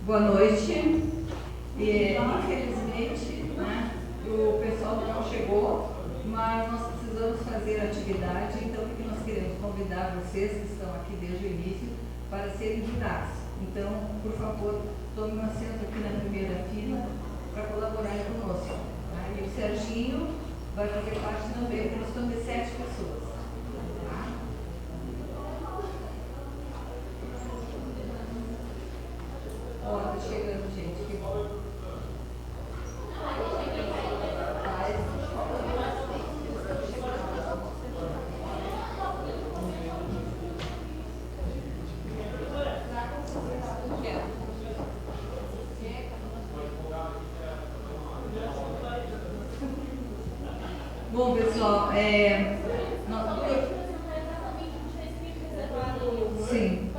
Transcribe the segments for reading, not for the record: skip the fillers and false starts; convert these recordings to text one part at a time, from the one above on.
Boa noite. Infelizmente, né, o pessoal não chegou, mas nós precisamos fazer atividade, então o que nós queremos convidar vocês que estão aqui desde o início para serem jurados. Então, por favor, tome um assento aqui na primeira fila para colaborar conosco. Tá? E o Serginho vai fazer parte também, nós estamos de 7 pessoas. Ó, tá chegando, gente, que bom. Bom, pessoal, sim.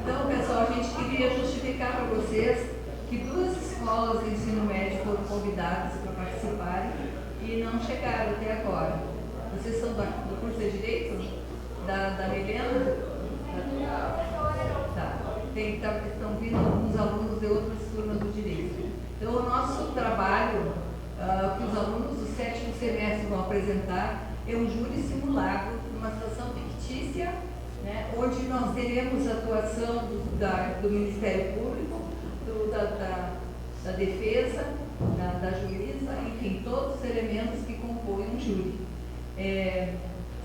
Então, pessoal, a gente queria justificar para vocês que 2 escolas de ensino médio foram convidadas para participarem e não chegaram até agora. Vocês são do curso de Direito? Da Helena? Tá. Estão vindo alguns alunos de outras turmas do Direito. Então, o nosso trabalho, que os alunos do 7º semestre vão apresentar, é um júri simulado, uma situação fictícia, né, onde nós teremos a atuação do Ministério Público, da defesa, da juíza, enfim, todos os elementos que compõem um júri.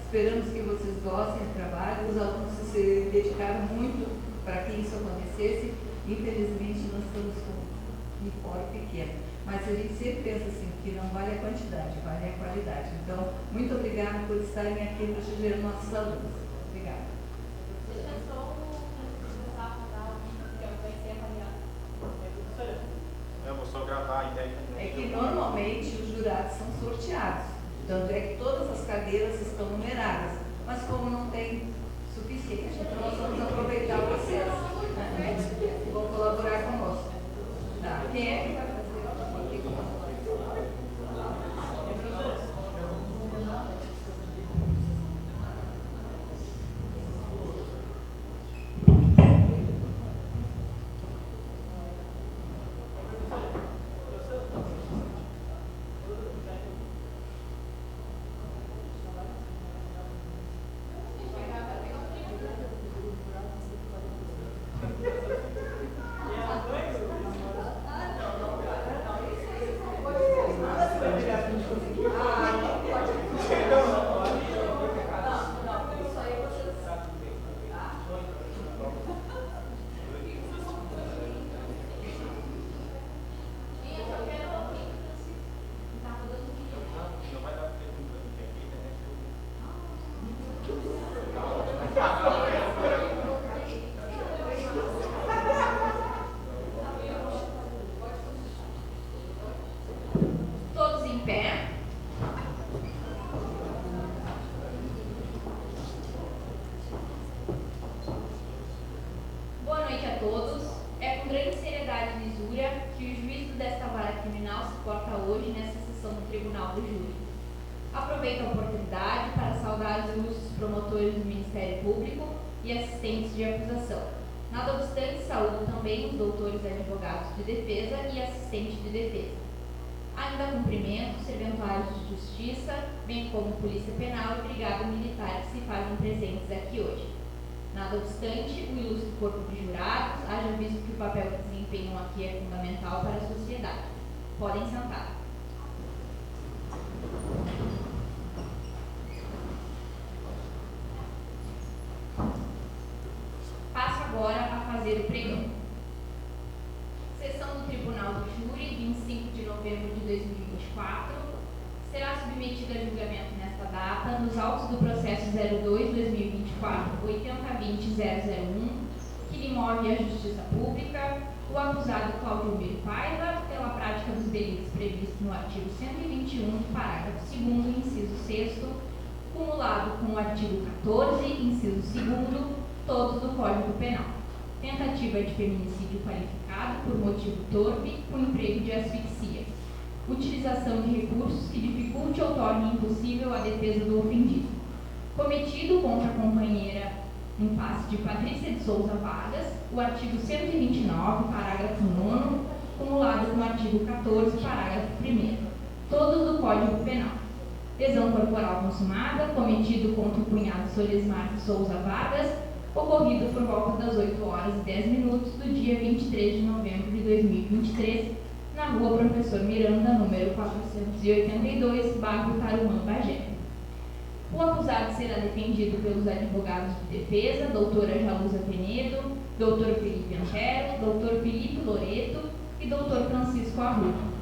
Esperamos que vocês gostem do trabalho. Os alunos se dedicaram muito para que isso acontecesse. Infelizmente, nós estamos com um fórum pequeno. Mas a gente sempre pensa assim, que não vale a quantidade, vale a qualidade. Então, muito obrigada por estarem aqui prestigiando nossos alunos. Obrigada. Deixa eu só começar a falar que eu conheci a Mariana. Eu vou só gravar a ideia. É que normalmente os jurados são sorteados. Tanto é que todas as cadeiras estão numeradas. Mas como não tem suficiente, então nós vamos aproveitar vocês. Né? E vão colaborar conosco. Tá. Quem é que vai fazer? Todos em pé. Boa noite a todos. É com grande seriedade e lisura que o juízo desta vara criminal se porta hoje nesta sessão do Tribunal do Júri. Aproveito a oportunidade para saudar os ilustres promotores do Ministério Público e assistentes de acusação. Nada obstante, saúdo também os doutores advogados de defesa e assistentes de defesa. Ainda cumprimento os serventuários de justiça, bem como Polícia Penal e Brigada Militar que se fazem presentes aqui hoje. Nada obstante, o ilustre corpo de jurados, haja visto que o papel que desempenham aqui é fundamental para a sociedade. Podem sentar. Passo agora a fazer o pregão. Sessão do Tribunal do Júri, 25 de novembro de 2024, será submetida a julgamento nesta data nos autos do processo 02-2024, 8020-001, que lhe move à Justiça Pública, o acusado Cláudio Almir Paiva, pela prática dos delitos previstos no artigo 121, parágrafo 2º, inciso 6º, cumulado com o artigo 14, inciso 2º, todos do Código Penal. tentativa de feminicídio qualificado por motivo torpe com emprego de asfixia, utilização de recursos que dificulte ou torne impossível a defesa do ofendido, cometido contra a companheira em face de Patrícia de Souza Vargas, o artigo 129, parágrafo 9º, cumulado com o artigo 14, parágrafo 1º, todos do Código Penal. Lesão corporal consumada, cometido contra o cunhado Solismar de Souza Vargas, ocorrido por volta das 8 horas e 10 minutos do dia 23 de novembro de 2023, na rua Professor Miranda, número 482, bairro Tarumã, Bagé. O acusado será defendido pelos advogados de defesa, doutora Jalusa Penedo, doutor Felipe Antero, doutor Felipe Loreto e doutor Francisco Arruda.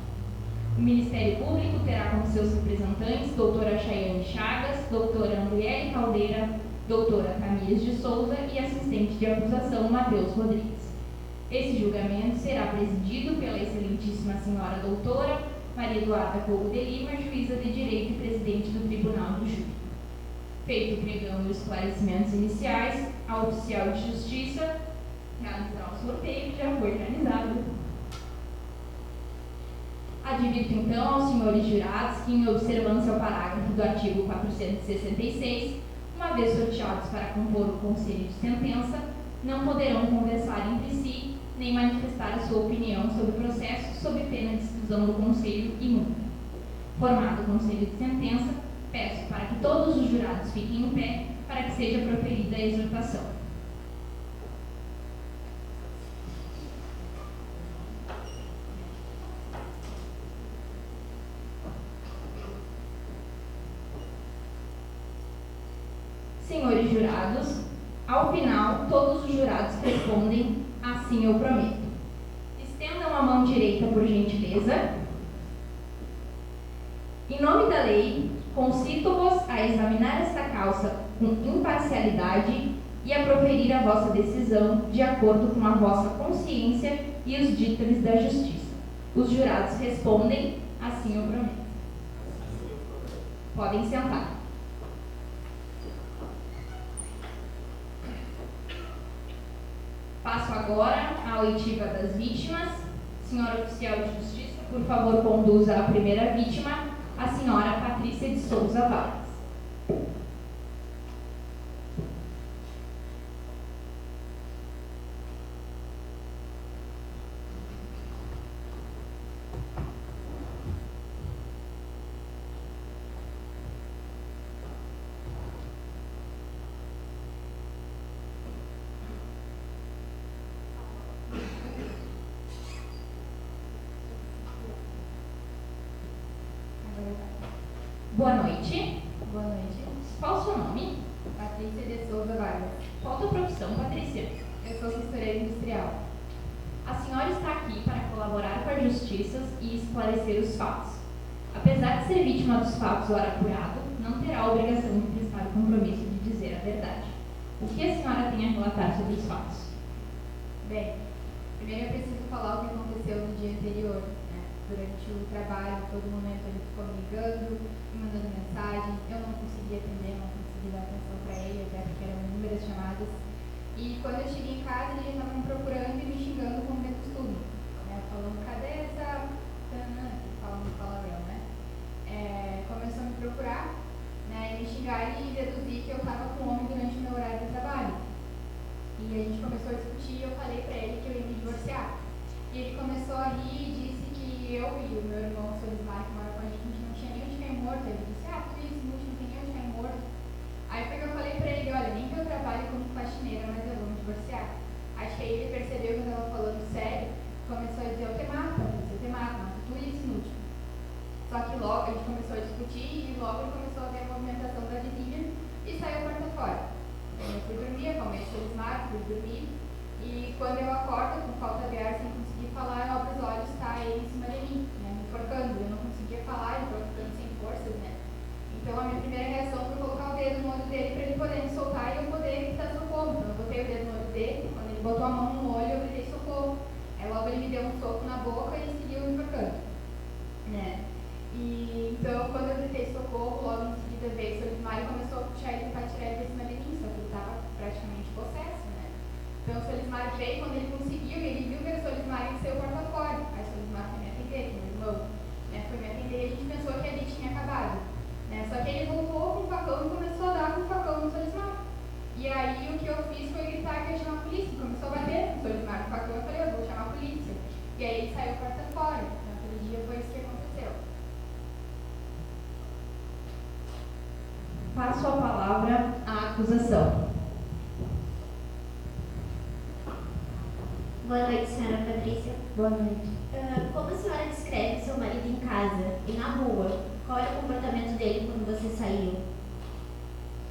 O Ministério Público terá como seus representantes doutora Chayane Chagas, doutora Andriele Caldeira, doutora Camille de Souza e assistente de acusação Matheus Rodrigues. Esse julgamento será presidido pela excelentíssima senhora doutora Maria Eduarda Couto de Lima, juíza de direito e presidente do Tribunal do Júri. Feito o pregão e os esclarecimentos iniciais, a oficial de justiça realizará o sorteio que já foi realizado. Advirto então aos senhores jurados que, em observância ao parágrafo do artigo 466, uma vez sorteados para compor o conselho de sentença, não poderão conversar entre si, nem manifestar a sua opinião sobre o processo, sob pena de exclusão do conselho e multa. Formado o conselho de sentença, peço para que todos os jurados fiquem em pé para que seja proferida a exortação. Senhores jurados, ao final, todos os jurados respondem: assim eu prometo. Estendam a mão direita, por gentileza. Em nome da lei, concito-vos a examinar esta causa com imparcialidade e a proferir a vossa decisão de acordo com a vossa consciência e os dítames da justiça. Os jurados respondem: assim eu prometo. Podem sentar. Passo agora à oitiva das vítimas. Senhora oficial de justiça, por favor, conduza a primeira vítima, a senhora Patrícia de Souza Vargas. Boa noite. Boa noite. Qual o seu nome? Patrícia de Souza Vargas. Qual a tua profissão, Patrícia? Eu sou costureira industrial. A senhora está aqui para colaborar com a justiça e esclarecer os fatos. Apesar de ser vítima dos fatos ora apurado, não terá a obrigação de prestar o compromisso de dizer a verdade. O que a senhora tem a relatar sobre os fatos? Bem, primeiro eu preciso falar o que aconteceu no dia anterior. Durante o trabalho, todo momento ele ficou me ligando, me mandando mensagem. Eu não conseguia atender, não conseguia dar atenção para ele, até porque eram inúmeras chamadas. E quando eu cheguei em casa, ele já estava me procurando e me xingando como de costume. Falando, cadê essa... falando palavrão, né? Começou a me procurar, né, e me xingar e deduzir que eu estava com homem durante o meu horário de trabalho. E a gente começou a discutir e eu falei para ele que eu ia me divorciar. E ele começou a rir e disse que eu e o meu irmão Solismar, que mora com a gente não tinha nem onde cair morto. Ele disse, tudo isso inútil, não tem nem onde cair morto. Aí foi que eu falei pra ele, olha, nem que eu trabalhe como faxineira, mas eu vou me divorciar. Acho que aí ele percebeu que eu estava falando sério, começou a dizer, eu te mato, tudo isso inútil. Só que logo a gente começou a discutir e logo ele começou a ver a movimentação da vizinha e saiu a porta fora. Eu fui dormir, acalmei o Solismar, fui dormir. E quando eu acordo, com falta de ar, sem conseguir falar, eu abro os olhos, tá ele em cima de mim, né, me enforcando. Eu não conseguia falar, eu estava ficando sem forças, né. Então a minha primeira reação foi colocar o dedo no olho dele para ele poder me soltar e eu poder dar socorro. Então eu botei o dedo no olho dele, quando ele botou a mão no olho, eu gritei socorro. Aí logo ele me deu um soco na boca e seguiu me enforcando, né. E então quando eu gritei socorro, logo em seguida veio o Solismar e começou a puxar ele para tirar ele de cima de mim, só que ele estava praticamente possesso, né. Então o Solismar veio Passo a palavra à acusação. Boa noite, senhora Patrícia. Boa noite. Como a senhora descreve seu marido em casa e na rua? Qual era o comportamento dele quando você saiu?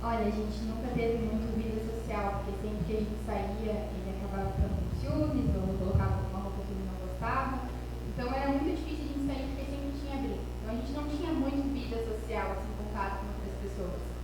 Olha, a gente nunca teve muito vida social, porque sempre que a gente saía, ele acabava ficando com ciúmes, ou colocava uma roupa que ele não gostava. Então era muito difícil a gente sair, porque sempre tinha briga. Então a gente não tinha muito vida social, assim, contato com outras pessoas.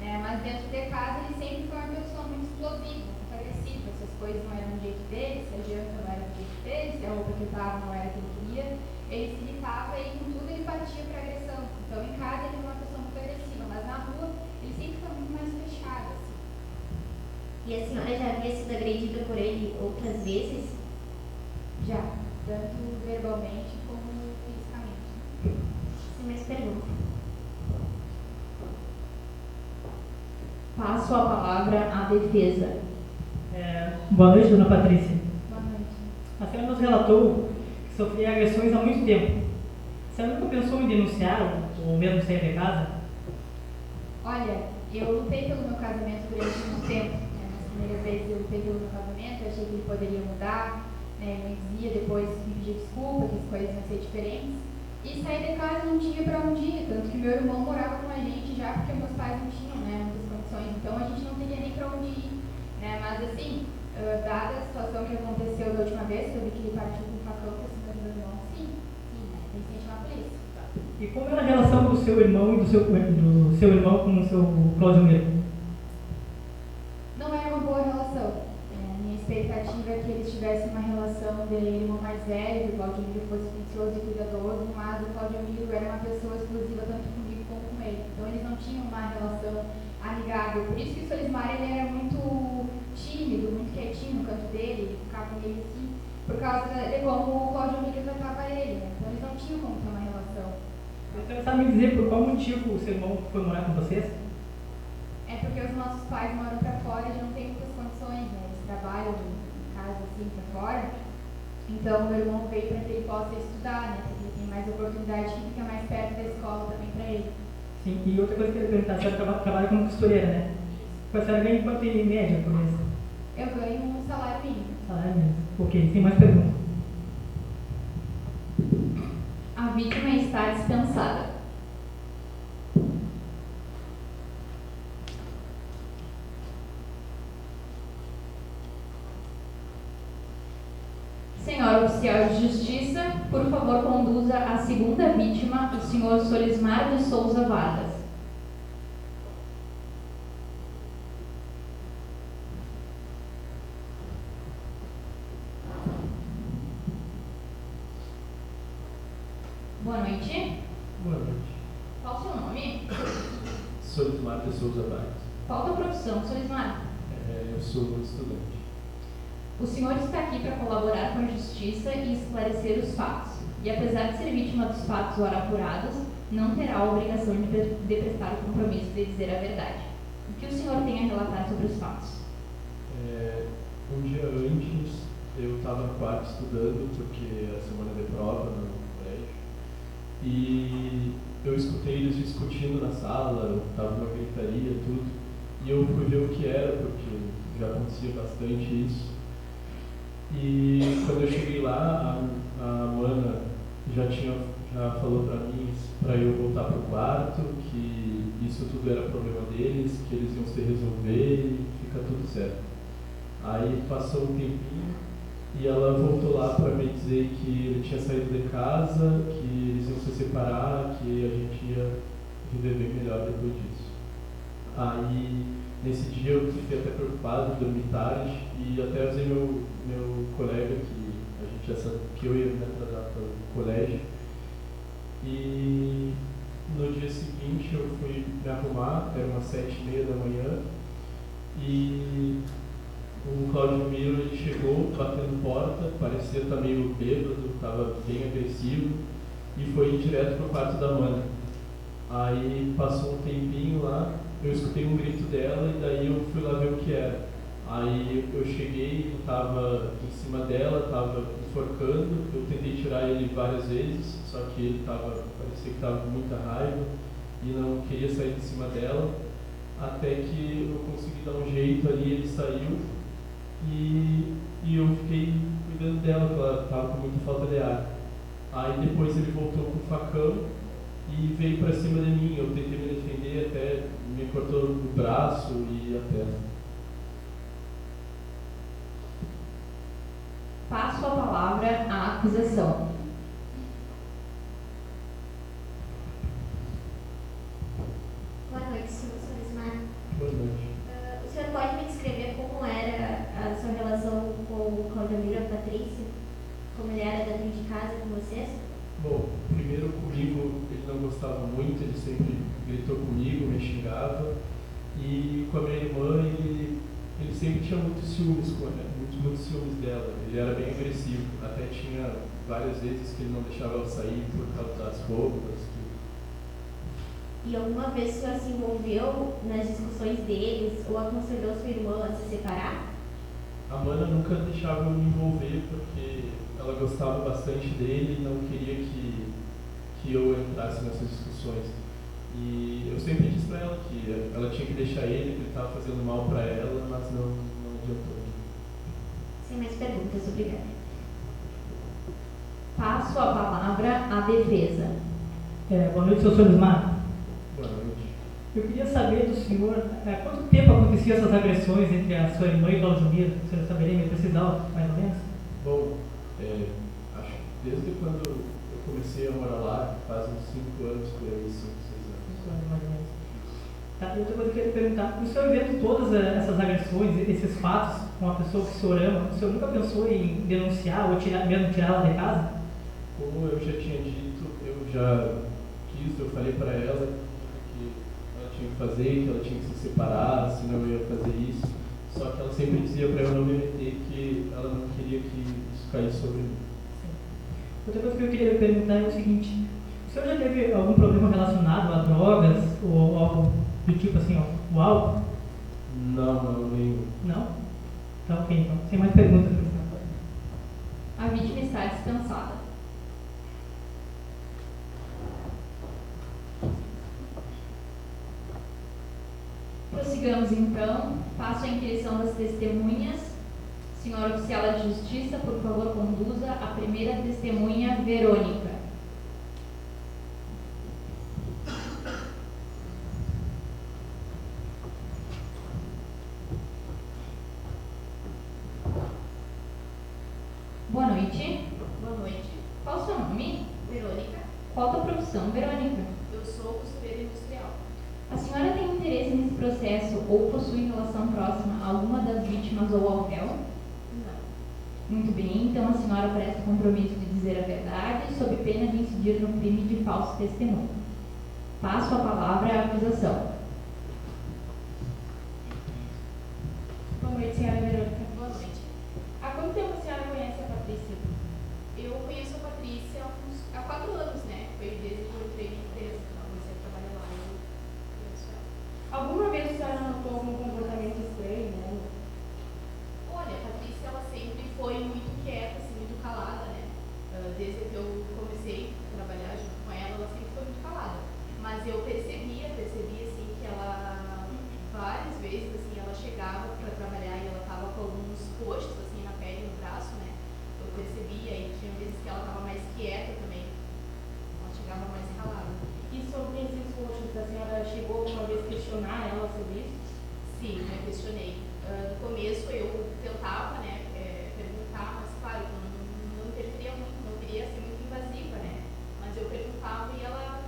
Né? Mas dentro de casa ele sempre foi uma pessoa muito explosiva, muito agressiva. Se as coisas não eram do jeito dele, se a janta não era do jeito dele, se a roupa que ele estava não era a que ele queria, ele se irritava e com tudo ele partia para agressão. Então em casa ele foi uma pessoa muito agressiva, mas na rua ele sempre foi muito mais fechado. Assim. E a senhora já havia sido agredida por ele outras vezes? Já, tanto verbalmente como fisicamente. Sem mais perguntas. Passo a palavra à defesa. Boa noite, dona Patrícia. Boa noite. A senhora nos relatou que sofria agressões há muito tempo. A senhora nunca pensou em denunciá-lo ou mesmo sair de casa? Olha, eu lutei pelo meu casamento durante muito tempo. Né? Nas primeiras vezes eu lutei pelo meu casamento, eu achei que ele poderia mudar. Né? Ele me dizia, depois me pedia desculpa, que as coisas iam ser diferentes. E sair de casa não tinha para onde ir, tanto que meu irmão morava com a gente já porque meus pais não tinham, né, muitas condições, então a gente não teria nem para onde ir. Né? Mas assim, dada a situação que aconteceu da última vez, que eu vi que ele partiu com um facão para cima do meu irmão, sim, né? Tem que chamar a polícia. E como era a relação do seu irmão e do seu irmão com o seu Cláudio Miro? Não era uma boa relação. Minha expectativa é que eles tivessem uma relação de irmão mais velho, que o Cláudio Miro fosse precioso e cuidadoso, mas o Cláudio Miro era uma pessoa explosiva tanto comigo como com ele. Então eles não tinham uma relação amigável. Por isso que o Solismar ele era muito tímido, muito quietinho no canto dele, ele ficava meio assim, por causa de como o Cláudio Miro tratava ele. Né? Então eles não tinham como ter uma relação. Você sabe me dizer por qual motivo o seu irmão foi morar com vocês? É porque os nossos pais moram para fora e não tem muitas condições, né? Eles trabalham em casa assim para fora. Então meu irmão veio para que ele possa estudar, né? Porque ele tem mais oportunidade que fica mais perto da escola também para ele. Sim, e outra coisa que eu queria perguntar, a senhora trabalha como costureira, né? A senhora ganha quanto em média por mês? Eu ganho um salário mínimo. Salário mínimo. Ok, tem mais perguntas? A vítima está dispensada. Senhor oficial de justiça, por favor conduza a segunda vítima, o senhor Solismar de Souza Vargas. Boa noite. Boa noite. Qual o seu nome? Solismar de Souza Vargas. Qual a tua profissão, Solismar? Eu sou estudante. O senhor está aqui para colaborar com a justiça e esclarecer os fatos. E apesar de ser vítima dos fatos ora apurados, não terá a obrigação de prestar o compromisso de dizer a verdade. O que o senhor tem a relatar sobre os fatos? Um dia antes, eu estava no quarto estudando, porque era semana de prova no colégio, e eu escutei eles discutindo na sala, estava uma gritaria, tudo, e eu fui ver o que era, porque já acontecia bastante isso. E quando eu cheguei lá, a mana já falou para mim para eu voltar para o quarto, que isso tudo era problema deles, que eles iam se resolver e fica tudo certo. Aí passou um tempinho e ela voltou lá para me dizer que ele tinha saído de casa, que eles iam se separar, que a gente ia viver melhor depois disso. Aí nesse dia eu fiquei até preocupado, dormi tarde e até usei meu colega, que a gente já sabia que eu ia me atrasar para o colégio. E no dia seguinte eu fui me arrumar, era umas 7h30 da manhã, e o Cláudio Miro ele chegou batendo porta, parecia estar meio bêbado, estava bem agressivo, e foi direto para o quarto da mana. Aí passou um tempinho lá, eu escutei um grito dela e daí eu fui lá ver o que era. Aí eu cheguei, ele estava em cima dela, estava enforcando, eu tentei tirar ele várias vezes, só que ele parecia que estava com muita raiva e não queria sair de cima dela. até que eu consegui dar um jeito ali, ele saiu e eu fiquei cuidando dela, porque ela estava com muita falta de ar. Aí depois ele voltou com o facão e veio para cima de mim. Eu tentei me defender, até me cortou o braço e a perna. Passo a palavra à acusação. Boa noite, senhor Solismar. Boa noite. O senhor pode me descrever como era a sua relação com o Claudemiro e a Patrícia? Como ele era dentro de casa com vocês? Bom, primeiro comigo ele não gostava muito, ele sempre gritou comigo, me xingava. E com a minha irmã ele sempre tinha muitos ciúmes com ela, muitos ciúmes dela. Ele era bem agressivo, até tinha várias vezes que ele não deixava ela sair por causa das roupas. E alguma vez o senhor se envolveu nas discussões deles ou aconselhou sua irmã a se separar? A Mana nunca deixava eu me envolver porque ela gostava bastante dele e não queria que eu entrasse nessas discussões. E eu sempre disse para ela que ela tinha que deixar ele, que ele estava fazendo mal para ela, mas não adiantou. Sem mais perguntas, obrigada. Passo a palavra à defesa. Boa noite, senhor Solismar. Boa noite. Eu queria saber do senhor quanto tempo aconteciam essas agressões entre a sua irmã e o Claudemiro? O senhor saberia me precisar, mais ou menos? Bom, acho que desde quando eu comecei a morar lá, faz uns 5 anos, por aí, 5, 6 anos. Mais ou menos. Tá, outra coisa que eu queria perguntar, o senhor vendo todas essas agressões, esses fatos com uma pessoa que o senhor ama, o senhor nunca pensou em denunciar ou mesmo tirá-la de casa? Como eu já tinha dito, eu falei para ela que ela tinha que fazer, que ela tinha que se separar, senão eu ia fazer isso. Só que ela sempre dizia para eu não me meter, que ela não queria que isso caísse sobre mim. Outra coisa que eu queria perguntar é o seguinte, o senhor já teve algum problema relacionado a drogas ou algo do tipo assim, o álcool? Não, nenhum. Não? Tá ok, então. Sem mais perguntas. A vítima está dispensada. Prossigamos então. Passo a inquirição das testemunhas. Senhora oficial de justiça, por favor, conduza a primeira testemunha, Verônica. Boa noite. Boa noite. Qual o seu nome? Verônica. Qual a tua profissão, Verônica? Eu sou costureira industrial. A senhora tem interesse nesse processo ou possui relação próxima a alguma das vítimas ou ao réu? Não. Muito bem, então a senhora presta o compromisso de dizer a verdade sob pena de incidir no crime de falso testemunho. Passo a palavra à acusação. Boa noite, senhora Verônica. Boa noite. Há quanto tempo a senhora conhece a Patrícia? Eu conheço a Patrícia há 4 anos, né? Foi desde que eu entrei na empresa, que ela comecei a trabalhar lá e eu conheço ela. Alguma vez a senhora notou algum comportamento estranho, né? Olha, a Patrícia, ela sempre foi muito quieta, assim, muito calada, né? Desde que eu comecei a trabalhar junto com ela sempre foi muito calada. Mas eu percebia assim, que ela, várias vezes, assim, ela chegava para trabalhar e ela estava com alguns rostos, assim, na pele, no braço, né? Eu percebia e tinha vezes que ela estava mais quieta também. Ela chegava mais calada. E sobre esses roxos, a senhora chegou alguma vez a questionar ela sobre isso? Sim, eu questionei. No começo eu tentava, né, perguntar, mas claro, não interferia muito, não queria ser muito invasiva, né? Mas eu perguntava e ela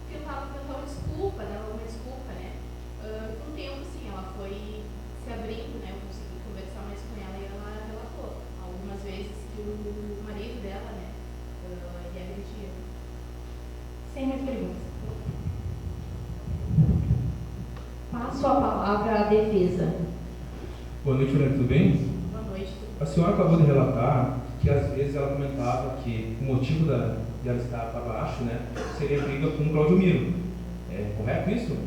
tentava inventar uma desculpa, dava uma desculpa, né? Com o tempo, sim, ela foi se abrindo, né? Eu consegui conversar mais com ela e ela relatou algumas vezes que o marido dela, né, lhe agredia. Sem mais perguntas. Passo a palavra à defesa. Boa noite, Fernanda, tudo bem? Boa noite. A senhora acabou de relatar que às vezes ela comentava que o motivo de ela estar para baixo, né, seria briga com o Claudemiro. É correto isso?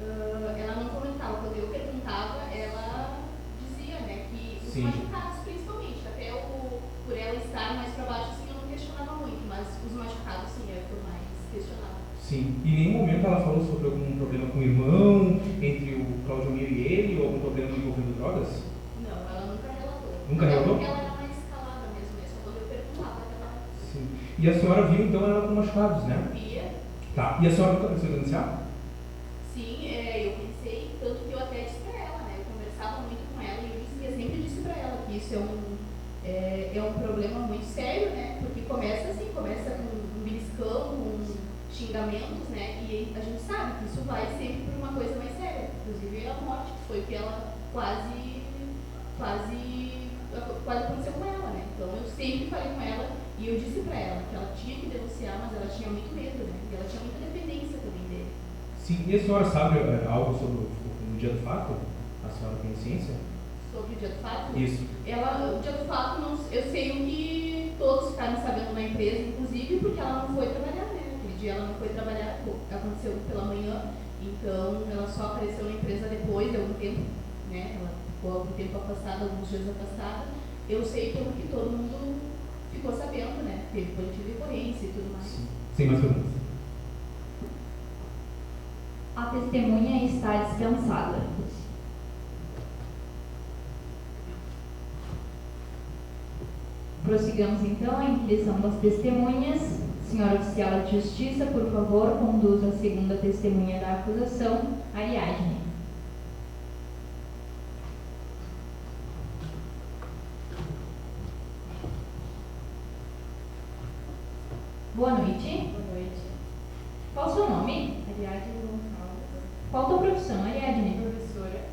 Ela não comentava. Quando eu perguntava, ela dizia, né, que os Sim. machucados principalmente, até por ela estar mais para baixo, assim, eu não questionava muito, mas os machucados, sim, é o que eu mais questionava. Sim. E em nenhum momento ela falou sobre algum problema com o irmão, entre o Claudio Miro e ele, ou algum problema envolvendo drogas? Não, ela nunca relatou. Nunca relatou? Porque ela era mais calada mesmo, só quando eu perguntava que ela Sim. E a senhora viu então ela com machucados, né? via. Tá. E a senhora nunca pensou em denunciar? Sim, eu pensei, tanto que eu até disse pra ela, né? Eu conversava muito com ela e eu sempre disse pra ela que isso é um problema muito sério, né? Porque começa assim, começa com um beliscão, com xingamentos, né? E a gente sabe que isso vai sempre por uma coisa mais séria. Inclusive a morte, que foi o que ela quase aconteceu com ela, né? Então eu sempre falei com ela e eu disse pra ela que ela tinha que denunciar, mas ela tinha muito medo, né? E ela tinha muita dependência também dele. Sim. E a senhora sabe algo sobre o dia do fato? A senhora tem ciência? Sobre o dia do fato? Isso. O dia do fato, eu sei o que todos ficaram sabendo na empresa, inclusive porque ela não foi trabalhar, né? Aquele dia ela não foi trabalhar, aconteceu pela manhã, então ela só apareceu na empresa depois de algum tempo, né? Ela ficou algum tempo afastada, alguns dias afastada. Eu sei pelo que todo mundo ficou sabendo, né? Teve boletim de ocorrência e tudo mais. Sim. Sem mais perguntas. A testemunha está dispensada. Prossigamos então a inquirição das testemunhas. Senhora Oficial de Justiça, por favor, conduza a segunda testemunha da acusação, Ariadne. Boa noite. Boa noite. Qual o seu nome? Ariadne Gonçalves, Qual a tua profissão, Ariadne? professora.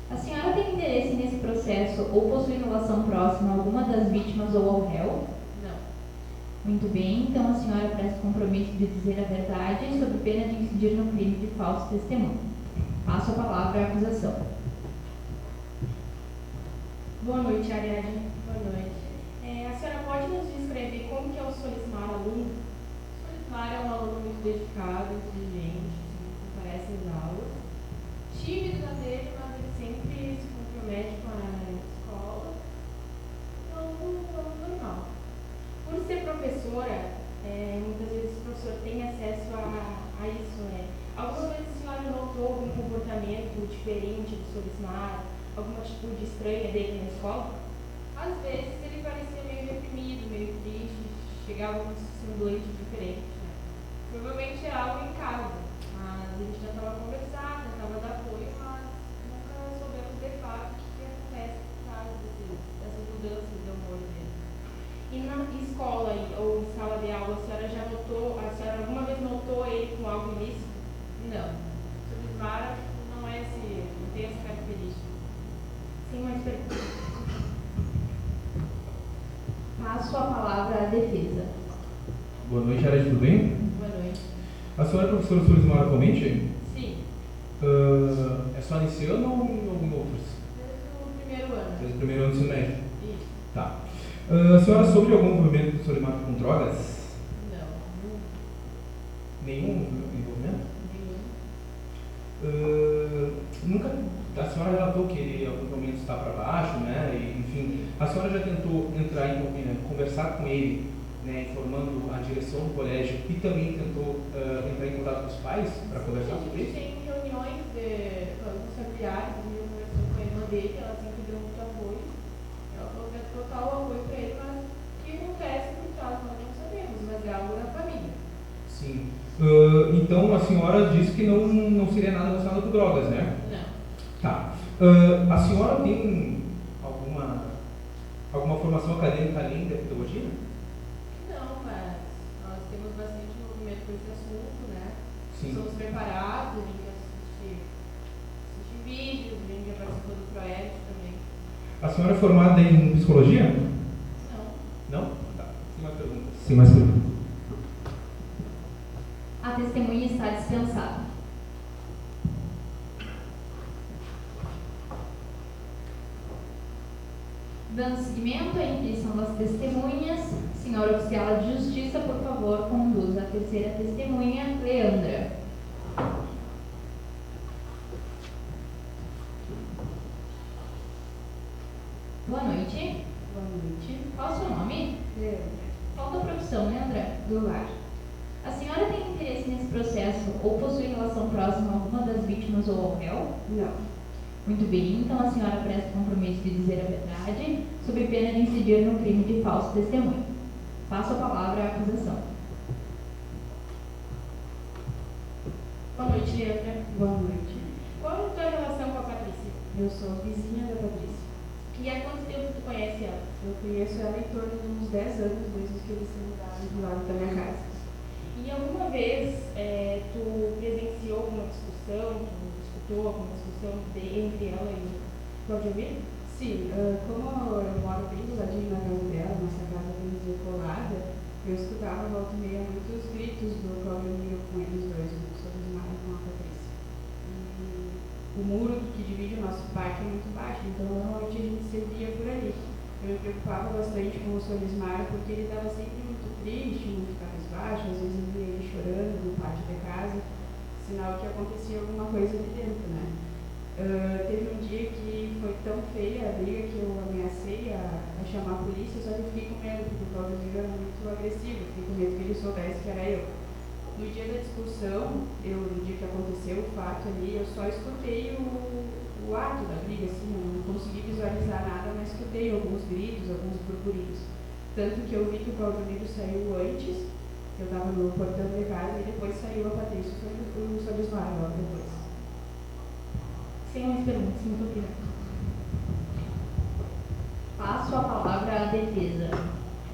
A senhora tem interesse nesse processo ou possui relação próxima a alguma das vítimas ou ao réu? Não. Muito bem, então a senhora presta compromisso de dizer a verdade sob pena de incidir no crime de falso testemunho. Passo a palavra à acusação. Boa noite, Ariadne. Boa noite. A senhora pode nos descrever como que é o Solismar aluno? O Solismar é um aluno muito dedicado, inteligente, comparece às aulas. Tímido na dele, mas ele sempre se compromete com a escola. É um aluno normal. Por ser professora, muitas vezes o professor tem acesso a isso, né? Algumas vezes a senhora notou algum comportamento diferente do Solismar, alguma atitude estranha dele na escola? Às vezes ele parecia meio deprimido, meio triste, chegava com um semblante diferente, né? Provavelmente era algo em casa, mas a gente tentava conversar, tentava dar apoio, mas nunca soubemos de fato o que acontece por causa dessas mudanças de humor dele. E na escola ou em sala de aula, a senhora alguma vez notou ele com algo ilícito? Não. O Solismar não tem essa característica. Sem mais perguntas. Passo a palavra à defesa. Boa noite, Ariadne, tudo bem? Boa noite. A senhora é professora Solismar atualmente? Sim, É só nesse ano ou em algum outros? desde o primeiro ano. Desde o primeiro ano do ensino médio? Isso. Tá. A senhora soube de algum envolvimento do Solismar com drogas? Não, Nenhum envolvimento? nenhum. Nunca, a senhora relatou que ele em algum momento está para baixo, né? E, enfim, a senhora já tentou conversar com ele, né, informando a direção do colégio e também tentou entrar em contato com os pais para conversar sobre isso? Tem reuniões com os familiares, eu conversou com a irmã dele, ela sempre deu muito apoio. Ela falou que é total apoio para ele, mas o que acontece por trás nós não sabemos, mas é algo da família. Sim. Então a senhora disse que não seria nada relacionado com drogas, né? Não. Tá. A senhora tem alguma formação acadêmica além da pedagogia? Não, mas nós temos bastante envolvimento com esse assunto, né? Sim. Somos preparados, a gente assiste vídeos, a gente já participou do ProEd também. A senhora é formada em psicologia? Não. Não? Tá. Sem mais perguntas. Sem mais perguntas. A testemunha está dispensada. Dando seguimento à inquirição das testemunhas, senhora Oficial de Justiça, por favor, conduza a terceira testemunha, Leandra. Boa noite. Boa noite. Qual o seu nome? Leandra. Qual a sua profissão, Leandra? Do lar. A senhora tem interesse nesse processo ou possui relação próxima a alguma das vítimas ou ao réu? Não. Muito bem, então a senhora presta compromisso de dizer a verdade, sob pena de incidir no crime de falso testemunho. Passo a palavra à acusação. Boa noite, Leandra. Boa noite. Qual é a tua relação com a Patrícia? Eu sou vizinha da Patrícia. E há quanto tempo tu conhece ela? Eu conheço ela em torno de uns 10 anos, desde que eles se mudaram do lado da minha casa. E alguma vez tu presenciou alguma discussão, tu escutou alguma discussão entre ela e o Claudio? Sim, como eu moro bem do ladinho da casa dela, nossa casa bem colada, eu escutava volta e meia muitos gritos do Claudio com eles dois, o Solismar e com a Patrícia. E o muro que divide o nosso parque é muito baixo, então normalmente a gente se via por ali. Eu me preocupava bastante com o Solismar porque ele estava sempre muito triste, muito cabisbaixo, às vezes eu via ele chorando no pátio da casa, sinal que acontecia alguma coisa ali dentro, né? Teve um dia que foi tão feia a briga que eu ameacei a chamar a polícia, só que eu fiquei com medo, porque o Claudio era muito agressivo, fiquei com medo que ele soubesse que era eu. No dia da discussão, no dia que aconteceu o fato ali, eu só escutei o ato da briga, assim, eu não consegui visualizar nada, mas escutei alguns gritos, alguns burburinhos. Tanto que eu vi que o Claudio saiu antes, eu estava no portão de casa, e depois saiu a Patrícia, foi o Solismar logo depois. Sem mais perguntas, muito obrigada. Passo a palavra à defesa.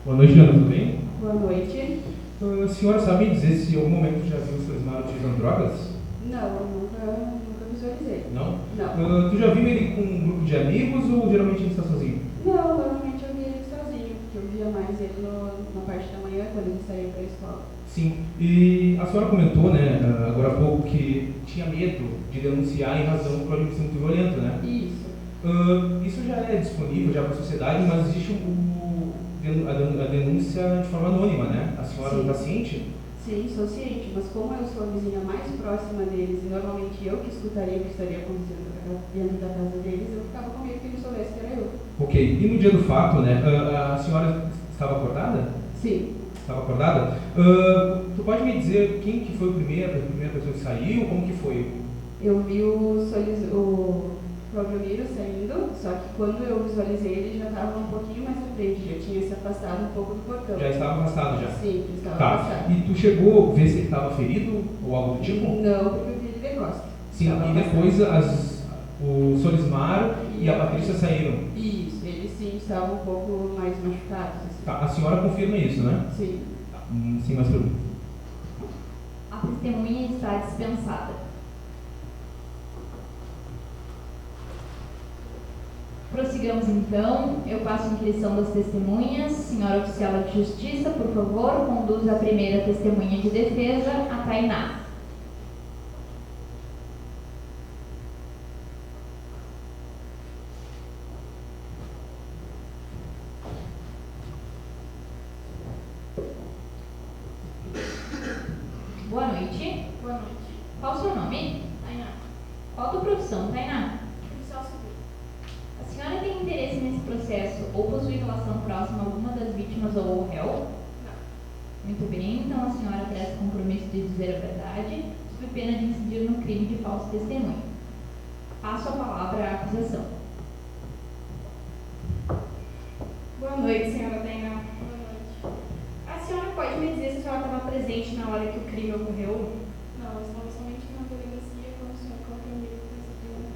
Boa noite, Ana, tudo bem? Boa noite. A senhora sabe dizer se em algum momento já viu o Solismar utilizando drogas? Não, eu nunca visualizei. Não? Não. Tu já viu ele com um grupo de amigos ou geralmente ele está sozinho? Não, normalmente eu via ele sozinho, porque eu via mais ele na parte da manhã, quando ele saía para a escola. Sim. E a senhora comentou, né, agora há pouco, que tinha medo de denunciar em razão do Código de Disciplina muito violento, né? Isso. Isso já é disponível já para a sociedade, mas existe a denúncia de forma anônima, né? A senhora está ciente? Sim, sou ciente, mas como eu sou a vizinha mais próxima deles e normalmente eu que escutaria o que estaria acontecendo dentro da casa deles, eu ficava com medo que ele soubesse que era eu. Ok. E no dia do fato, né, a senhora estava acordada? Sim. Estava acordada? Tu pode me dizer quem que foi a primeira pessoa que saiu? Como que foi? Eu vi o Claudio saindo, só que quando eu visualizei ele já estava um pouquinho mais à frente, já tinha se afastado um pouco do portão. Já estava afastado já? Sim, estava Tá. afastado. E tu chegou a ver se ele estava ferido ou algo do tipo? Não, porque eu vi ele de costa. Sim, e depois o Solismar e a Patrícia saíram? Isso, eles sim estavam um pouco mais machucados. Assim. Tá, a senhora confirma isso, né? Sim. Tá. Sem mais perguntas. A testemunha está dispensada. Prossigamos então. Eu passo a inscrição das testemunhas. Senhora oficial de justiça, por favor, conduza a primeira testemunha de defesa, a Tainá. Boa noite. Boa noite. Qual o seu nome? Tainá. Qual a tua profissão, Tainá? Policial civil. A senhora tem interesse nesse processo ou possui relação próxima a alguma das vítimas ou ao réu? Não. Muito bem, então a senhora presta compromisso de dizer a verdade, sob pena de incidir no crime de falso testemunho. Passo a palavra à acusação. Boa noite, senhora Tainá. Boa noite. A senhora pode me dizer se a senhora estava presente na hora que o crime ocorreu? Não, eu estava somente na delegacia quando o senhor Claudio Miro fez o crime.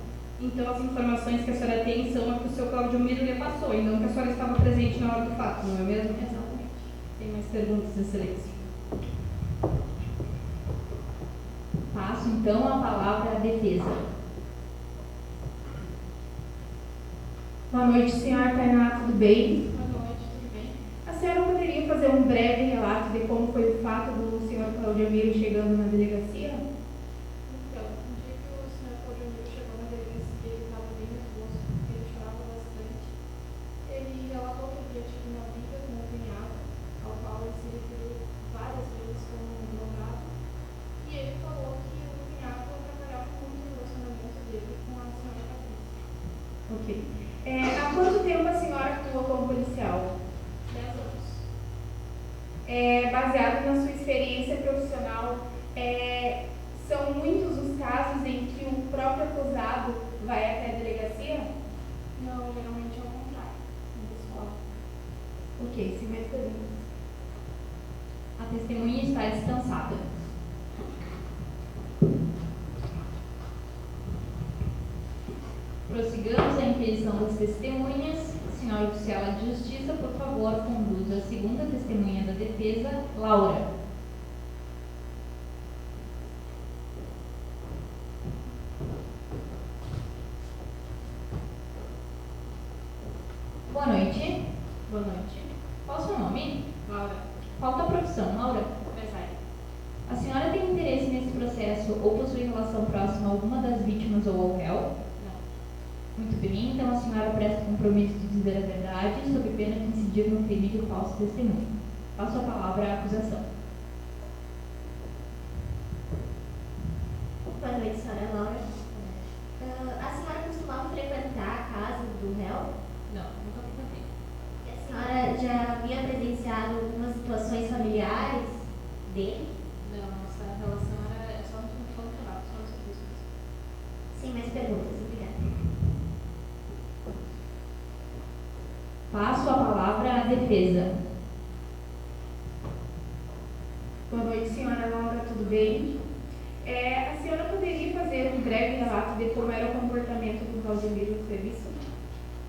Então as informações que a senhora tem são a que o senhor Claudio Miro lhe passou, e não que a senhora estava presente na hora do fato, não é mesmo? Exatamente. Tem mais perguntas, excelência? Passo então a palavra à defesa. Boa noite, senhora Tainá, tudo bem? Boa noite, tudo bem? A senhora poderia fazer um breve relato de como foi o fato do senhor Claudio Miro chegando na delegacia? Então, no dia que o senhor Claudio Miro chegou na delegacia, ele estava bem nervoso, porque ele chorava bastante. Ele relatou que havia tido uma briga com um cunhado, ao qual ele se referiu várias vezes como um drogado, e ele falou que o cunhado atrapalhava muito o relacionamento dele com a senhora Patrícia. Ok. Há quanto tempo a senhora atua como policial? 10 anos. Baseado na sua experiência profissional, testemunha está dispensada. Prossigamos a inquisição das testemunhas. Senhora oficial de justiça, por favor, conduza a segunda testemunha da defesa, Laura. Boa noite. Boa noite. Qual o seu nome? Laura. Qual a tua profissão, Laura? Empresária. A senhora tem interesse nesse processo ou possui relação próxima a alguma das vítimas ou ao réu? Não. Muito bem, então a senhora presta compromisso de dizer a verdade sob pena de incidir no crime de falso testemunho. Passo a palavra à acusação. Boa noite, senhora Laura. A senhora costumava frequentar a casa do réu? Não, nunca frequentei. E a senhora já havia presenciado algumas situações familiares dele? Não, nossa relação era só no trabalho, só no serviço mesmo. Sem mais perguntas, obrigada. Passo a palavra à defesa. Boa noite, senhora Laura, tudo bem? A senhora poderia fazer um breve relato de como era o comportamento do Claudemiro no serviço?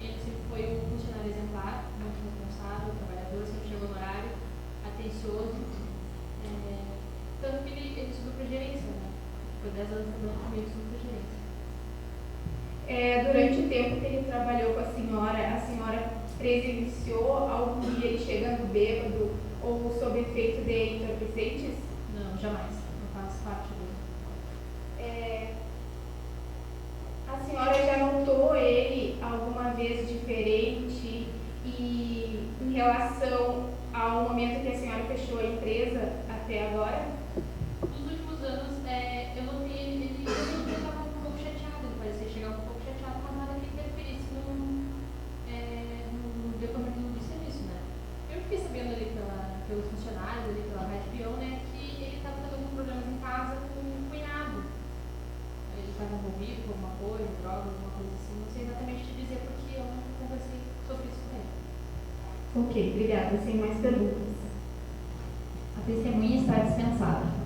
Ele sempre foi um funcionário exemplar, muito responsável, trabalhador, sempre chegou no horário, atencioso. Tanto que ele subiu para gerência, né? Foi 10 anos trabalhando comigo, subiu para gerência. Durante o tempo que ele trabalhou com a senhora presenciou algum dia ele chegando bêbado ou sob efeito de entorpecentes? Não, jamais. Não faz parte dele. A senhora já notou ele alguma vez diferente e em relação ao momento que a senhora fechou a empresa até agora? Nos últimos anos, eu notei ele estava um pouco chateado, ele parecia chegar um pouco chateado, mas nada que interferisse no decorrer do serviço, né? Eu fiquei sabendo ali pelos funcionários, ali pela Rádio Peão, né, que ele estava tendo alguns problemas em casa com o cunhado. Ele estava envolvido com alguma coisa, drogas, alguma coisa assim. Não sei exatamente te dizer porque eu não conversei sobre isso com ele. Ok, obrigada. Sem mais perguntas. A testemunha está dispensada.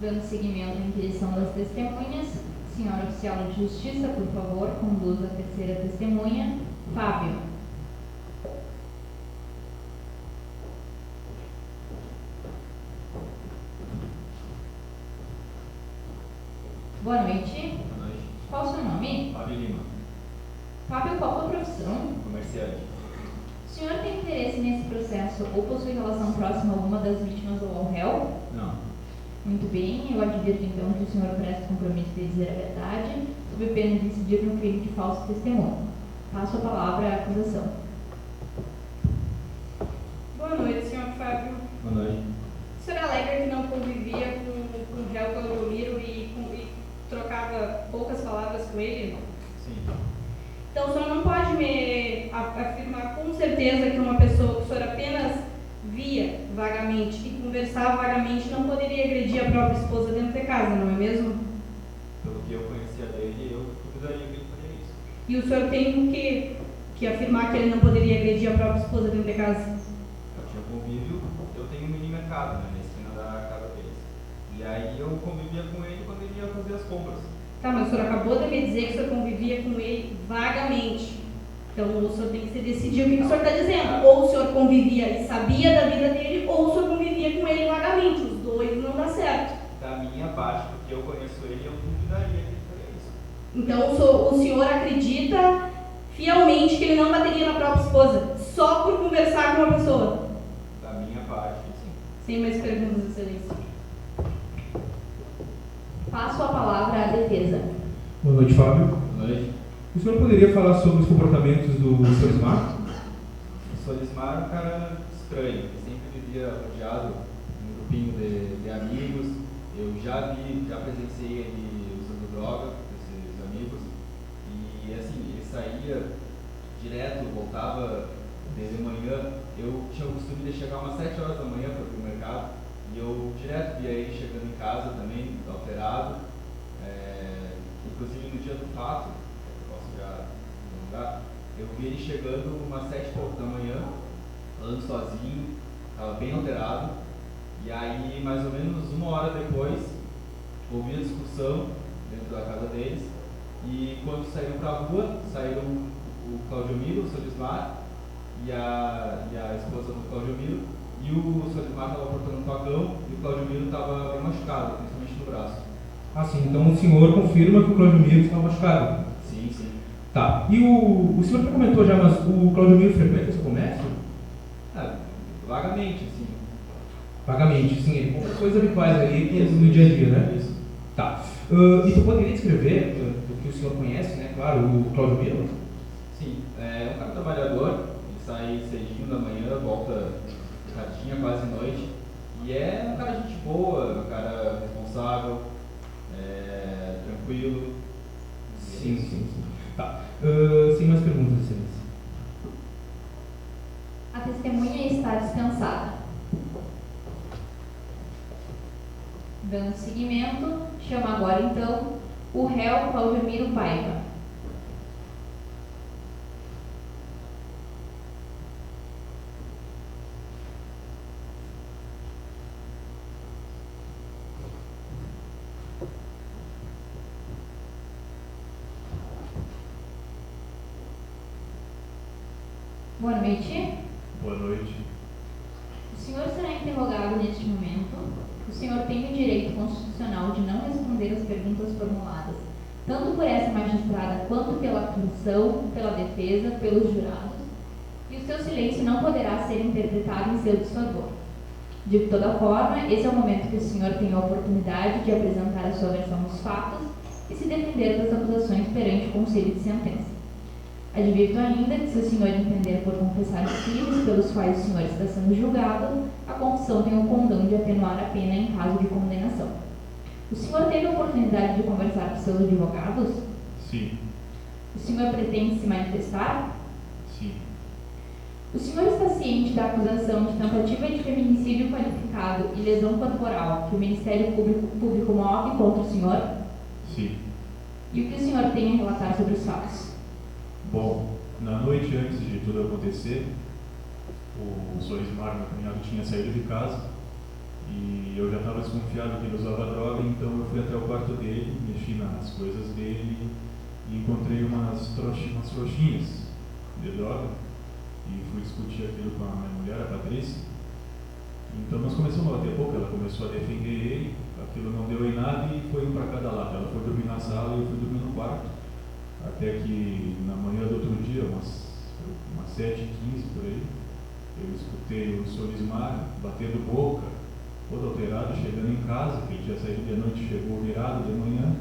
Dando seguimento à inquisição das testemunhas, senhora oficial de justiça, por favor, conduza a terceira testemunha, Fábio. Boa noite. Boa noite. Qual o seu nome? Fábio Lima. Fábio, qual a sua profissão? Comerciante. O senhor tem interesse nesse processo ou possui relação próxima a alguma das vítimas ou ao réu? Não. Muito bem, eu advirto então que o senhor presta compromisso de dizer a verdade, sob pena de incidir no crime de falso testemunho. Passo a palavra à acusação. Boa noite, senhor Fábio. Boa noite. O senhor alega que não convivia com o réu Claudemiro e trocava poucas palavras com ele? Sim. Então, o senhor não pode me afirmar com certeza que uma pessoa que o senhor apenas via vagamente e conversava vagamente não poderia agredir a própria esposa dentro de casa, não é mesmo? Pelo que eu conhecia dele, eu duvidaria que ele faria isso. E o senhor tem que afirmar que ele não poderia agredir a própria esposa dentro de casa? Eu tinha convívio, eu tenho um mini mercado, né, na esquina da casa deles. E aí eu convivia com ele quando ele ia fazer as compras. Tá, mas o senhor acabou de me dizer que o senhor convivia com ele vagamente. Então o senhor tem que se decidir o que o senhor está dizendo. Ou o senhor convivia e sabia da vida dele, ou o senhor convivia com ele vagamente. Os dois não dá certo. Da minha parte, porque eu conheço ele, eu duvidaria que ele faria isso. Então o senhor acredita fielmente que ele não bateria na própria esposa, só por conversar com uma pessoa? Da minha parte, sim. Sem mais perguntas, excelência. Passo a palavra à defesa. Boa noite, Fábio. Boa noite. O senhor poderia falar sobre os comportamentos do Solismar? O Solismar é um cara estranho, ele sempre vivia rodeado de um grupinho de amigos. Eu já presenciei ele usando droga com esses amigos. E assim, ele saía direto, voltava de manhã. Eu tinha o costume de chegar umas 7 horas da manhã para ir pro mercado. E eu direto via ele chegando em casa também, alterado. Inclusive no dia do fato, posso já alongar, eu vi ele chegando umas 7h da manhã, falando sozinho, estava bem alterado. E aí, mais ou menos 1 hora depois, ouvi a discussão dentro da casa deles. E quando saíram para a rua, saíram o Claudiomiro, o Solismar e a esposa do Claudiomiro. E o Solismar estava portando um facão e o Claudiomiro estava bem machucado, principalmente no braço. Ah, sim. Então o senhor confirma que o Claudiomiro estava machucado? Sim, sim. Tá. E o senhor já comentou já, mas o Claudiomiro frequenta esse comércio? Vagamente, sim. Vagamente, sim. Ele compra coisas habituais ali no dia a dia, né? Isso. Tá. E tu poderia descrever, do que o senhor conhece, né? Claro, o Claudiomiro? Sim. É um cara trabalhador, ele sai cedinho da manhã, volta tardinha, quase noite. E é um cara de gente boa, um cara responsável, tranquilo. Sim. Tá. Sem mais perguntas, excelência. A testemunha está dispensada. Dando seguimento, chama agora então o réu Claudiomiro Paiva. Boa noite. Boa noite. O senhor será interrogado neste momento. O senhor tem o direito constitucional de não responder as perguntas formuladas, tanto por essa magistrada quanto pela acusação, pela defesa, pelos jurados, e o seu silêncio não poderá ser interpretado em seu desfavor. De toda forma, esse é o momento que o senhor tem a oportunidade de apresentar a sua versão dos fatos e se defender das acusações perante o Conselho de Sentença. Advirto ainda que, se o senhor entender por confessar os crimes pelos quais o senhor está sendo julgado, a confissão tem o condão de atenuar a pena em caso de condenação. O senhor teve a oportunidade de conversar com seus advogados? Sim. O senhor pretende se manifestar? Sim. O senhor está ciente da acusação de tentativa de feminicídio qualificado e lesão corporal que o Ministério Público move contra o senhor? Sim. E o que o senhor tem a relatar sobre os fatos? Bom, na noite antes de tudo acontecer, o Solismar, meu cunhado, tinha saído de casa e eu já estava desconfiado que ele usava droga, então eu fui até o quarto dele, mexi nas coisas dele e encontrei umas trouxinhas de droga e fui discutir aquilo com a minha mulher, a Patrícia. Então nós começamos a bater boca, ela começou a defender ele, aquilo não deu em nada e foi um para cada lado. Ela foi dormir na sala e eu fui dormir no quarto. Até que na manhã do outro dia, umas 7h15 por aí, eu escutei o Solismar batendo boca, todo alterado, chegando em casa, que ele tinha saído de noite, chegou virado de manhã.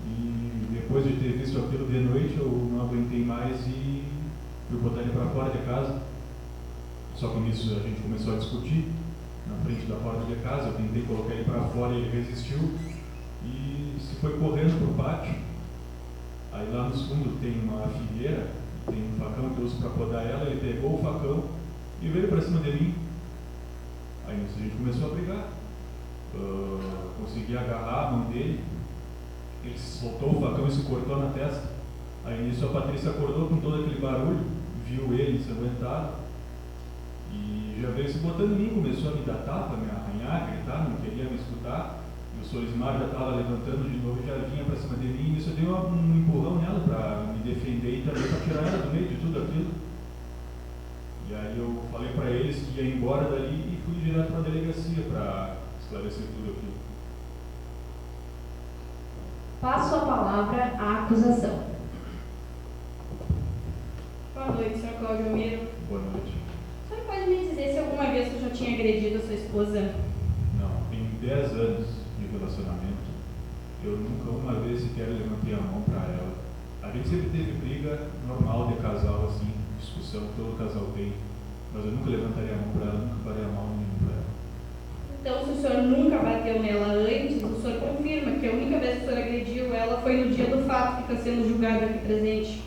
E depois de ter visto aquilo de noite, eu não aguentei mais e fui botar ele para fora de casa. Só que nisso a gente começou a discutir na frente da porta de casa. Eu tentei colocar ele para fora e ele resistiu e se foi correndo para o pátio. Aí lá no fundo tem uma figueira, tem um facão que eu uso para podar ela. Ele pegou o facão e veio para cima de mim. Aí nisso a gente começou a brigar. Consegui agarrar a mão dele. Ele soltou o facão e se cortou na testa. Aí nisso a Patrícia acordou com todo aquele barulho, viu ele ensanguentado e já veio se botando em mim, começou a me dar tapa, me arranhar, gritar, não queria me escutar. E o Solismar já estava levantando de novo, já vinha para cima de mim, e isso eu dei um empurrão nela para me defender e também para tirar ela do meio de tudo aquilo. E aí eu falei para eles que ia embora dali e fui direto para a delegacia para esclarecer tudo aquilo. Passo a palavra à acusação. Boa noite, Sr. Claudiomiro. Boa noite. O senhor pode me dizer se alguma vez você já tinha agredido a sua esposa? Não, tem 10 anos de relacionamento. Eu nunca uma vez sequer levantei a mão para ela. A gente sempre teve briga normal de casal, assim, discussão que todo casal tem. Mas eu nunca levantaria a mão para ela, nunca faria mal nenhum para ela. Então, se o senhor nunca bateu nela antes, o senhor confirma que a única vez que o senhor agrediu ela foi no dia do fato que está sendo julgado aqui presente?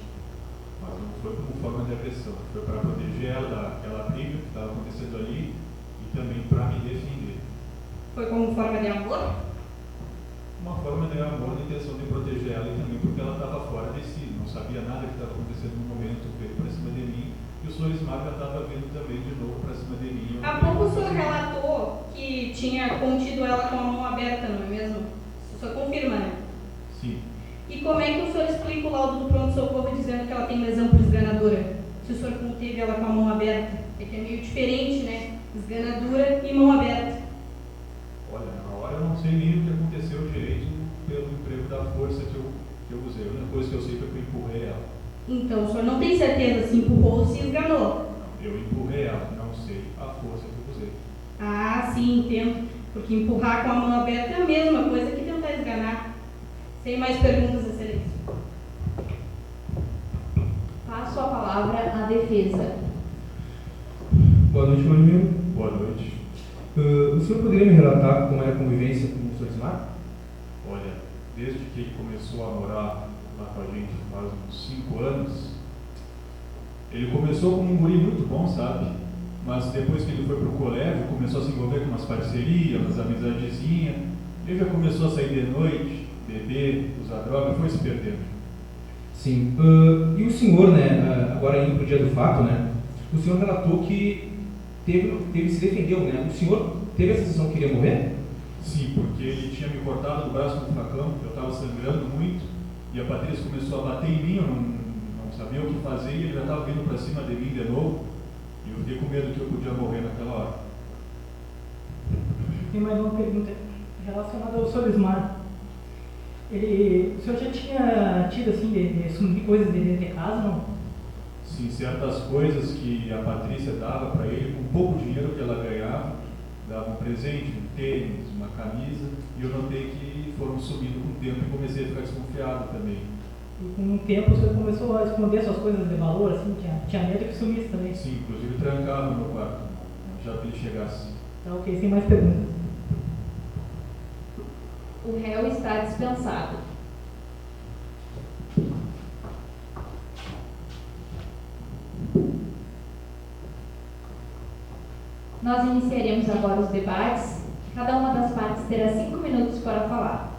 Mas não foi como forma de agressão, foi para proteger ela daquela briga que estava acontecendo ali e também para me defender. Foi como forma de amor? Uma forma de amor, de intenção de proteger ela e também porque ela estava fora de si, não não sabia nada que estava acontecendo no momento, veio para cima de mim, e o senhor Ismar já estava vindo também de novo para cima de mim. Há pouco o senhor relatou que tinha contido ela com a mão aberta, não é mesmo? O senhor confirma, né? Sim. E como é que o senhor explica o laudo do pronto-socorro dizendo que ela tem lesão por esganadura? Se o senhor conteve ela com a mão aberta? É que é meio diferente, né? Esganadura e mão aberta. Olha, na hora eu não sei nem o que aconteceu direito pelo emprego da força que eu usei. A única coisa que eu sei foi que eu empurrei ela. Então, o senhor não tem certeza se empurrou ou se esganou? Eu empurrei ela, não sei a força que eu usei. Ah, sim, entendo. Porque empurrar com a mão aberta é a mesma coisa que tentar esganar. Sem mais perguntas, excelência. Passo a palavra à defesa. Boa noite, Vladimir. Boa noite. O senhor poderia me relatar como é a convivência com o Sr. Ismar? Olha, desde que ele começou a morar lá com a gente faz uns 5 anos, ele começou como um guri muito bom, sabe? Mas depois que ele foi pro colégio, começou a se envolver com umas parcerias, umas amizadezinhas, ele já começou a sair de noite, beber, usar droga, foi se perdendo. Sim. E o senhor, né, agora indo pro dia do fato, né, o senhor relatou que se defendeu, né? O senhor teve a sensação que iria morrer? Sim, porque ele tinha me cortado do braço com um facão, eu estava sangrando muito, e a Patrícia começou a bater em mim, eu não sabia o que fazer, e ele já estava vindo para cima de mim de novo, e eu fiquei com medo que eu podia morrer naquela hora. Tem mais uma pergunta relacionada ao Sr. Ismar. O senhor já tinha tido, assim, de sumir coisas de dentro de casa, não? Sim, certas coisas que a Patrícia dava para ele, com pouco dinheiro que ela ganhava, dava um presente, um tênis, uma camisa, e eu notei que foram subindo com o tempo e comecei a ficar desconfiado também. E com o tempo o senhor começou a esconder suas coisas de valor, assim, tinha medo que sumisse também? Sim, inclusive trancava no meu quarto, já que ele chegasse. Tá ok, sem mais perguntas. O réu está dispensado. Nós iniciaremos agora os debates. Cada uma das partes terá 5 minutos para falar.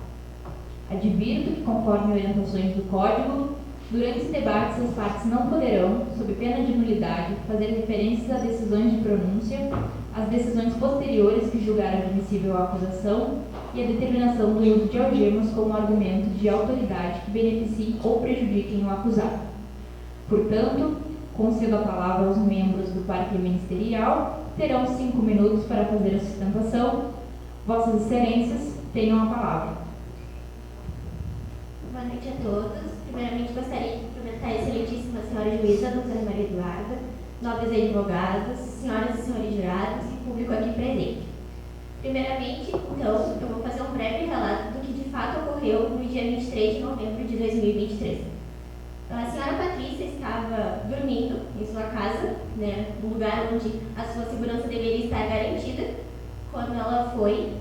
Advirto que, conforme orientações do Código, durante os debates as partes não poderão, sob pena de nulidade, fazer referências a decisões de pronúncia, às decisões posteriores que julgar admissível a acusação e a determinação do uso de algemas como argumento de autoridade que beneficiem ou prejudiquem o acusado. Portanto, concedo a palavra aos membros do Parque Ministerial, terão 5 minutos para fazer a sustentação. Vossas Excelências, tenham a palavra. Boa noite a todos. Primeiramente, gostaria de cumprimentar a excelentíssima senhora juíza, doutora Maria Eduarda, nobres advogados, senhoras e senhores jurados e público aqui presente. Primeiramente, então, eu vou fazer um breve relato do que de fato ocorreu no dia 23 de novembro de 2023. A senhora Patrícia estava dormindo em sua casa, né, no lugar onde a sua segurança deveria estar garantida, quando ela foi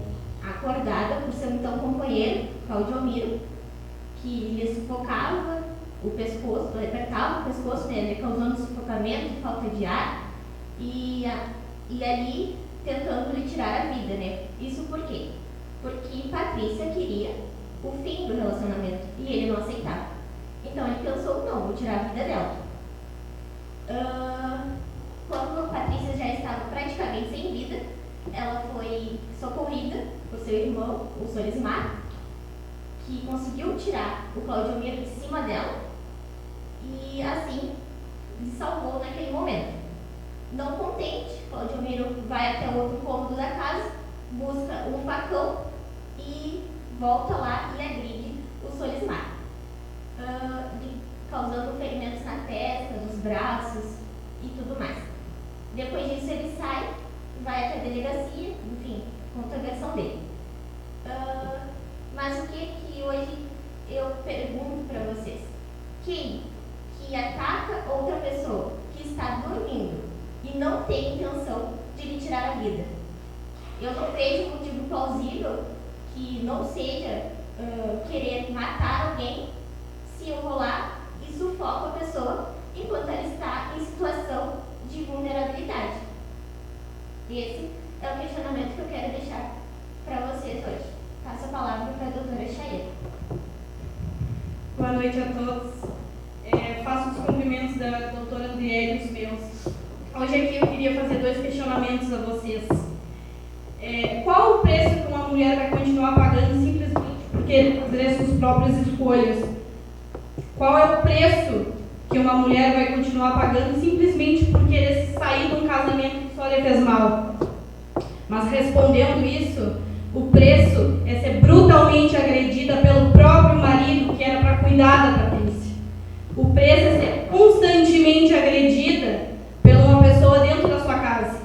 acordada por seu então companheiro, Cláudio Almiro, que lhe sufocava o pescoço, apertava o pescoço, né, causando sufocamento, falta de ar, e ali tentando lhe tirar a vida, né? Isso por quê? Porque Patrícia queria o fim do relacionamento e ele não aceitava. Então ele pensou, não, vou tirar a vida dela. Quando Patrícia já estava praticamente sem vida, ela foi socorrida por seu irmão, o Sr. Ismar, que conseguiu tirar o Cláudio Almiro de cima dela e assim lhe salvou naquele momento. Não contente, Cláudio Almiro vai até o outro cômodo da casa, busca um facão e volta lá e agride o Sr. Ismar, causando ferimentos na testa, nos braços e tudo mais. Depois disso ele sai, vai até a delegacia, enfim, conta a versão dele. Mas o que hoje eu pergunto para vocês? Quem que ataca outra pessoa que está dormindo e não tem intenção de lhe tirar a vida? Eu não vejo motivo plausível que não seja querer matar alguém se eu vou lá e sufoco a pessoa enquanto ela está em situação de vulnerabilidade. Esse é o questionamento que eu quero deixar para vocês hoje. Passo a palavra para a doutora Chaira. Boa noite a todos. Hoje aqui eu queria fazer 2 questionamentos a vocês. Qual o preço que uma mulher vai continuar pagando simplesmente porque fazer suas próprias escolhas? Qual é o preço que uma mulher vai continuar pagando simplesmente por querer sair de um casamento que só lhe fez mal? Mas respondendo isso, o preço é ser brutalmente agredida pelo próprio marido que era para cuidar da Patrícia. O preço é ser constantemente agredida por uma pessoa dentro da sua casa.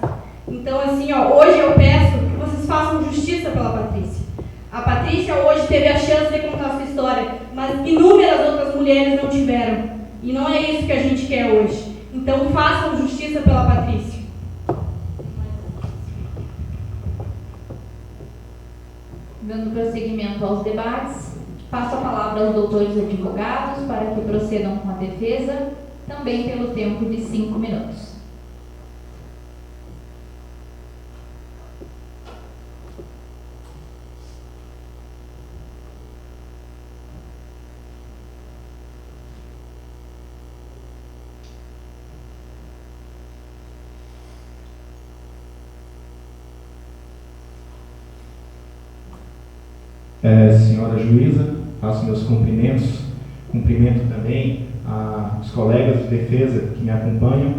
Então, assim, hoje eu peço que vocês façam justiça pela Patrícia. A Patrícia hoje teve a chance de contar a sua história, mas inúmeras outras mulheres não tiveram. E não é isso que a gente quer hoje. Então, façam justiça pela Patrícia. Dando prosseguimento aos debates, passo a palavra aos doutores advogados para que procedam com a defesa, também pelo tempo de 5 minutos. Senhora juíza, faço meus cumprimentos, cumprimento também aos colegas de defesa que me acompanham,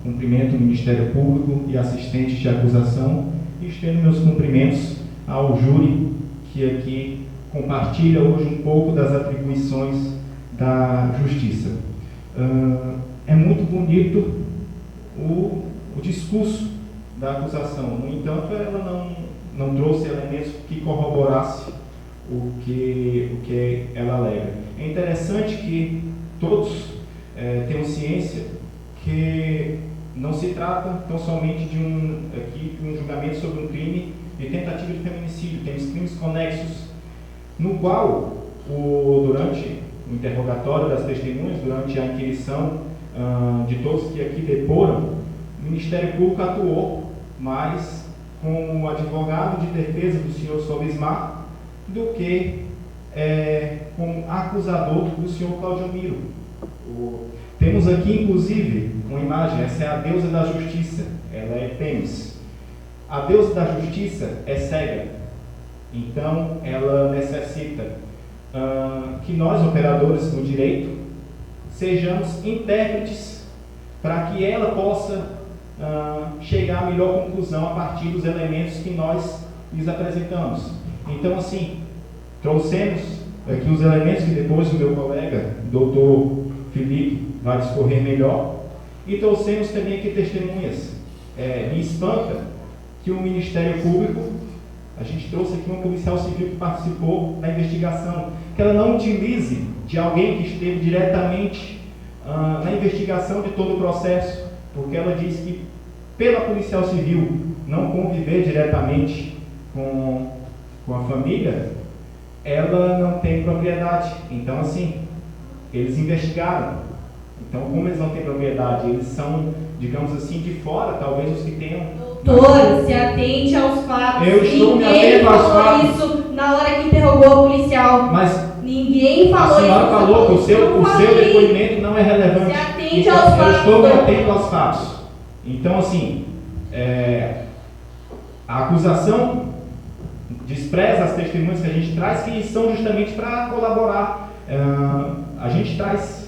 cumprimento o Ministério Público e assistentes de acusação e estendo meus cumprimentos ao júri que aqui compartilha hoje um pouco das atribuições da Justiça. É muito bonito o discurso da acusação, no entanto, ela não trouxe elementos que corroborassem o que ela alega. É interessante que todos tenham ciência que não se trata tão somente de um julgamento sobre um crime de tentativa de feminicídio. Temos crimes conexos, no qual, durante o interrogatório das testemunhas, durante a inquirição de todos que aqui deporam, o Ministério Público atuou mais como advogado de defesa do senhor Solismar do que como acusador do senhor Claudio Miro. Temos aqui, inclusive, uma imagem, essa é a deusa da justiça, ela é Temis. A deusa da justiça é cega, então ela necessita que nós, operadores do direito, sejamos intérpretes para que ela possa chegar à melhor conclusão a partir dos elementos que nós lhes apresentamos. Então, assim, trouxemos aqui os elementos que depois o meu colega, doutor Felipe, vai discorrer melhor, e trouxemos também aqui testemunhas. Me espanta que o Ministério Público, a gente trouxe aqui uma policial civil que participou da investigação, que ela não utilize de alguém que esteve diretamente na investigação de todo o processo, porque ela diz que pela policial civil não conviver diretamente com a família, ela não tem propriedade. Então, assim, eles investigaram. Então, como eles não têm propriedade, eles são, digamos assim, de fora, talvez os que tenham... Doutor, se atente aos fatos. Eu estou me atento aos fatos. Ninguém falou isso na hora que interrogou o policial. Mas ninguém falou isso. A senhora falou que o seu depoimento não é relevante. Se atente então, aos fatos. Eu estou me atento aos fatos. Então, assim, a acusação despreza as testemunhas que a gente traz, que são justamente para colaborar. A gente traz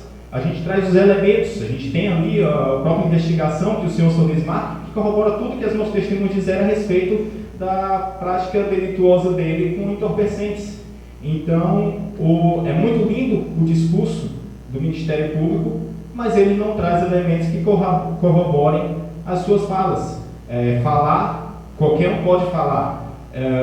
os elementos, a gente tem ali a própria investigação que o senhor Solismar, que corrobora tudo que as nossas testemunhas disseram a respeito da prática delituosa dele com entorpecentes. Então, é muito lindo o discurso do Ministério Público, mas ele não traz elementos que corroborem as suas falas. Falar, qualquer um pode falar.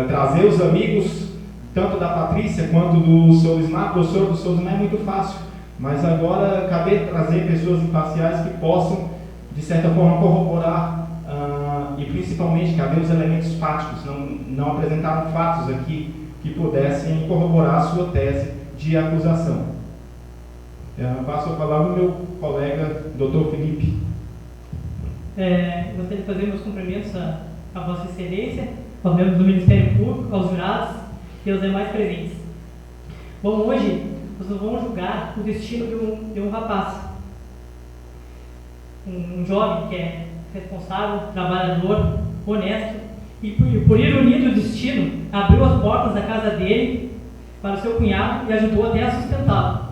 Trazer os amigos, tanto da Patrícia quanto do Solismar, professor do Solismar, é muito fácil. Mas agora, cabe trazer pessoas imparciais que possam, de certa forma, corroborar e principalmente, cadê os elementos fáticos? Não apresentaram fatos aqui que pudessem corroborar a sua tese de acusação. Passo a palavra ao meu colega, Dr. Felipe. Gostaria de fazer meus cumprimentos à Vossa Excelência, aos membros do Ministério Público, aos jurados e aos demais presentes. Bom, hoje nós vamos julgar o destino de um rapaz, um jovem que é responsável, trabalhador, honesto e, por ironia do destino, abriu as portas da casa dele para o seu cunhado e ajudou até a sustentá-lo.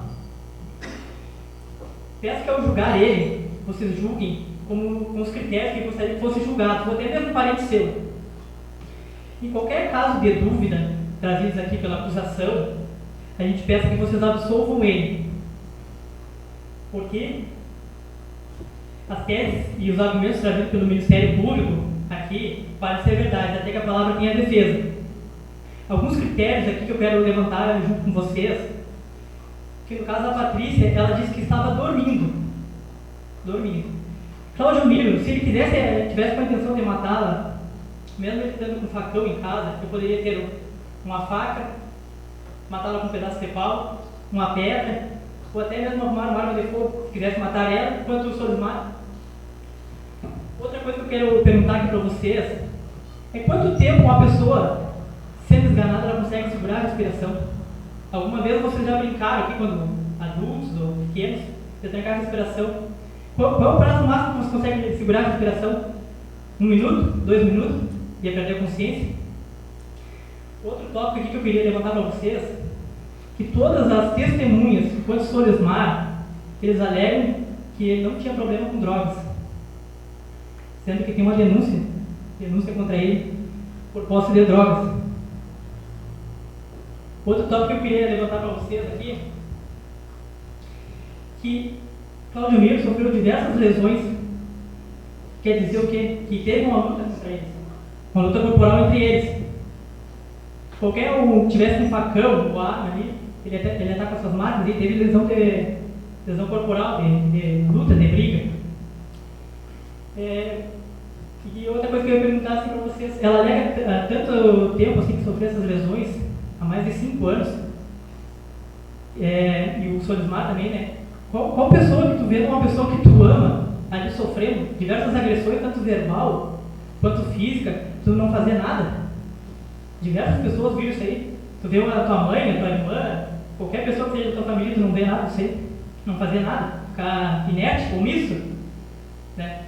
Peço que ao julgar ele, vocês julguem com os critérios que gostaria que fosse julgado, ou até mesmo parente seu. Em qualquer caso de dúvida trazidos aqui pela acusação, a gente peça que vocês absolvam ele. Porque as teses e os argumentos trazidos pelo Ministério Público aqui parecem ser verdade, até que a palavra tenha defesa. Alguns critérios aqui que eu quero levantar junto com vocês, que no caso da Patrícia, ela disse que estava dormindo. Cláudio Miro, se ele tivesse com a intenção de matá-la, mesmo ele estando com um facão em casa, eu poderia ter uma faca, matá-la com um pedaço de pau, uma pedra, ou até mesmo arrumar uma arma de fogo, se quisesse matar ela, enquanto o Solismar. Outra coisa que eu quero perguntar aqui para vocês é quanto tempo uma pessoa, sendo esganada, ela consegue segurar a respiração? Alguma vez vocês já brincaram aqui, quando adultos ou pequenos, de trancar a respiração? Qual é o prazo máximo que você consegue segurar a respiração? 1 minuto? 2 minutos? E perder a consciência? Outro tópico aqui que eu queria levantar para vocês, que todas as testemunhas quanto ao Solismar, eles alegam que ele não tinha problema com drogas, sendo que tem uma denúncia contra ele por posse de drogas. Outro tópico que eu queria levantar para vocês aqui, que Cláudio Miro sofreu diversas lesões, quer dizer o quê? Que teve uma luta contra eles, uma luta corporal entre eles. Qualquer um tivesse um facão ou arma ali, ele está com essas marcas e teve lesão corporal, de luta, de briga. E outra coisa que eu ia perguntar assim para vocês, ela alega tanto tempo assim que sofreu essas lesões, há mais de 5 anos, e o Solismar também, né? Qual pessoa que tu vê uma pessoa que tu ama ali sofrendo diversas agressões, tanto verbal quanto física, tu não fazer nada? Diversas pessoas viram isso aí. Tu vê a tua mãe, a tua irmã, qualquer pessoa que seja da tua família, tu não vê nada disso aí, não fazer nada, ficar inerte, omisso, né?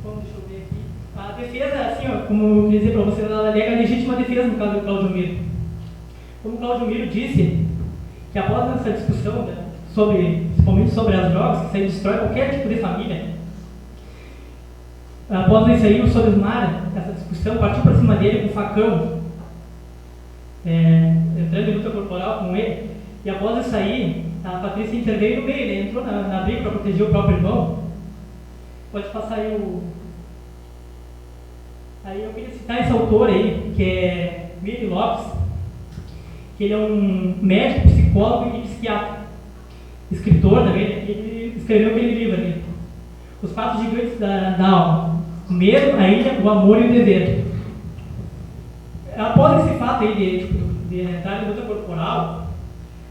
Bom, deixa eu ver aqui. A defesa, assim, ó, como eu queria dizer para vocês, ela alega a legítima defesa no caso do Cláudio Miro. Como o Cláudio Miro disse, que após essa discussão, né, principalmente sobre as drogas, que isso aí destrói qualquer tipo de família, após isso aí, o Solismar, essa discussão, partiu para cima dele com um facão, entrando em luta corporal com ele, e após isso aí, a Patrícia interveio no meio, ele entrou na briga para proteger o próprio irmão. Pode passar aí o... Aí eu queria citar esse autor aí, que é Miri Lopes, que ele é um médico, psicólogo e psiquiatra, escritor também. Ele escreveu aquele livro ali, Os 4 Gigantes da Alma: o medo, a ilha, o amor e o dever. Após esse fato aí de entrar em luta corporal,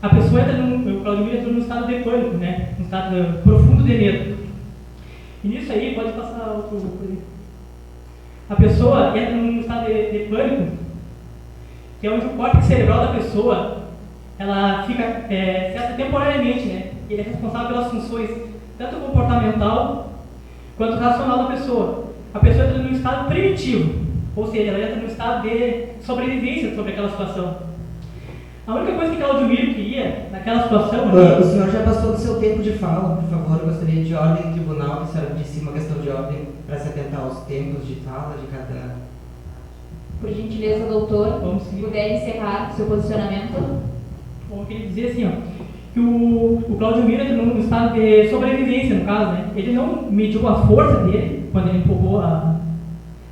a pessoa entra o Cláudio Miro entrou num estado de pânico, né? Um estado profundo de medo. E nisso aí, pode passar outro grupo ali. A pessoa entra num estado de pânico, que é onde o córtex cerebral da pessoa, ela fica cessa temporariamente, né? Ele é responsável pelas funções, tanto comportamental quanto racional da pessoa. A pessoa entra num estado primitivo, ou seja, ela entra num estado de sobrevivência sobre aquela situação. A única coisa que Cláudio Miro queria, naquela situação... O senhor já passou do seu tempo de fala, por favor. Eu gostaria de ordem tribunal, que a senhora disse uma questão de ordem para se atentar aos tempos de fala de cada... Por gentileza, doutor, se puder encerrar seu posicionamento. Bom, eu queria dizer assim, ó, que o Cláudio Miro entra num estado de sobrevivência, no caso, né? Ele não mediu a força dele quando ele empurrou a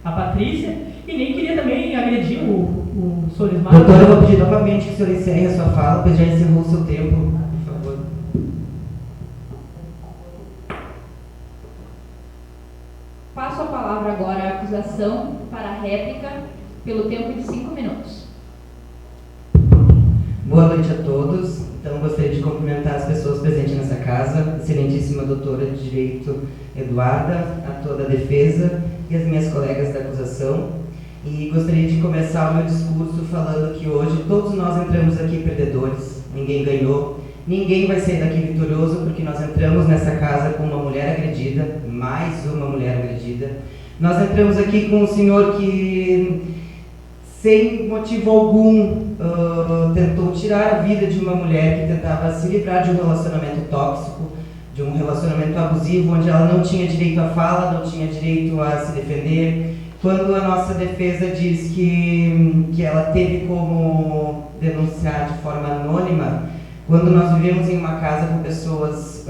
Patrícia, e nem queria também agredir o Solismar. Doutor, eu vou pedir novamente que o senhor encerre a sua fala, pois já encerrou o seu tempo, por favor. Passo a palavra agora à acusação para a réplica, pelo tempo de 5 minutos. Boa noite a todos. Então, gostaria de cumprimentar as pessoas presentes nessa casa, a excelentíssima doutora de Direito Eduarda, a toda a defesa e as minhas colegas da acusação. E gostaria de começar o meu discurso falando que hoje todos nós entramos aqui perdedores, ninguém ganhou Ninguém vai sair daqui vitorioso, porque nós entramos nessa casa com uma mulher agredida, mais uma mulher agredida. Nós entramos aqui com um senhor que, sem motivo algum, tentou tirar a vida de uma mulher que tentava se livrar de um relacionamento tóxico, de um relacionamento abusivo, onde ela não tinha direito à fala, não tinha direito a se defender. Quando a nossa defesa diz que ela teve como denunciar de forma anônima, quando nós vivemos em uma casa com pessoas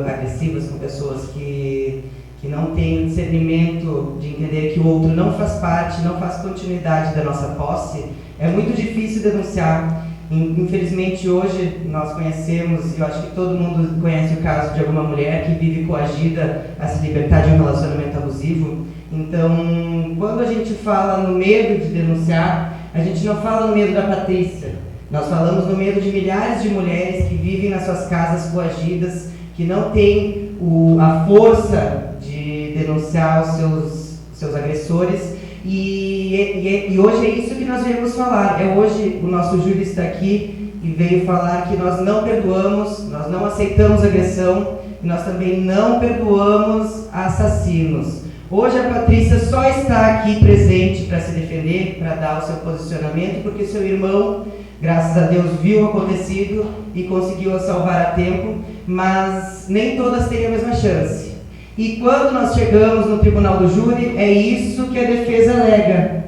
agressivas, com pessoas que não têm discernimento de entender que o outro não faz parte, não faz continuidade da nossa posse, é muito difícil denunciar. Infelizmente hoje nós conhecemos, e eu acho que todo mundo conhece o caso de alguma mulher que vive coagida a se libertar de um relacionamento abusivo. Então, quando a gente fala no medo de denunciar, a gente não fala no medo da Patrícia. Nós falamos no medo de milhares de mulheres que vivem nas suas casas coagidas, que não têm a força de denunciar os seus agressores. E hoje é isso que nós viemos falar. Hoje o nosso júri está aqui e veio falar que nós não perdoamos, nós não aceitamos agressão e nós também não perdoamos assassinos. Hoje a Patrícia só está aqui presente para se defender, para dar o seu posicionamento, porque seu irmão, graças a Deus, viu o acontecido e conseguiu a salvar a tempo, mas nem todas têm a mesma chance. E quando nós chegamos no tribunal do júri, é isso que a defesa alega.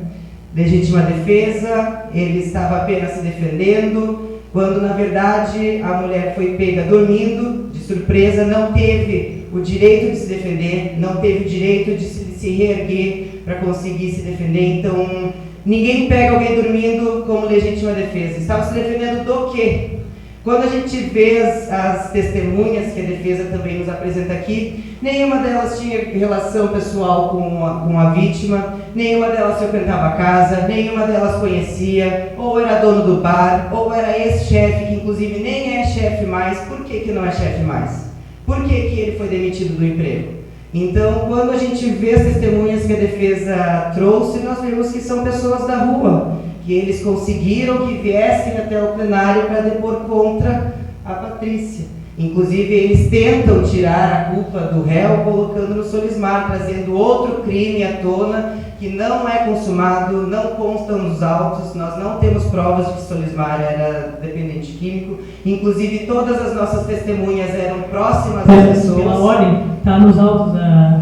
Legítima defesa, ele estava apenas se defendendo, quando na verdade a mulher foi pega dormindo, de surpresa, não teve o direito de se defender, não teve o direito de se reerguer para conseguir se defender. Então, ninguém pega alguém dormindo como legítima defesa. Estava se defendendo do quê? Quando a gente vê as testemunhas que a defesa também nos apresenta aqui, nenhuma delas tinha relação pessoal com a vítima, nenhuma delas frequentava a casa, nenhuma delas conhecia, ou era dono do bar, ou era ex-chefe, que inclusive nem é chefe mais. Por que não é chefe mais? Por que ele foi demitido do emprego? Então, quando a gente vê as testemunhas que a defesa trouxe, nós vemos que são pessoas da rua, que eles conseguiram que viessem até o plenário para depor contra a Patrícia. Inclusive, eles tentam tirar a culpa do réu, colocando no Solismar, trazendo outro crime à tona, que não é consumado, não constam nos autos, nós não temos provas de que Solismar era dependente químico. Inclusive, todas as nossas testemunhas eram próximas às pessoas. Pela ordem, está nos autos da...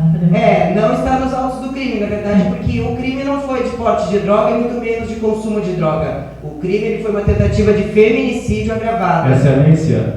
Não está nos autos do crime, na verdade, porque o crime não foi de porte de droga e muito menos de consumo de droga. O crime foi uma tentativa de feminicídio agravado. Excelência,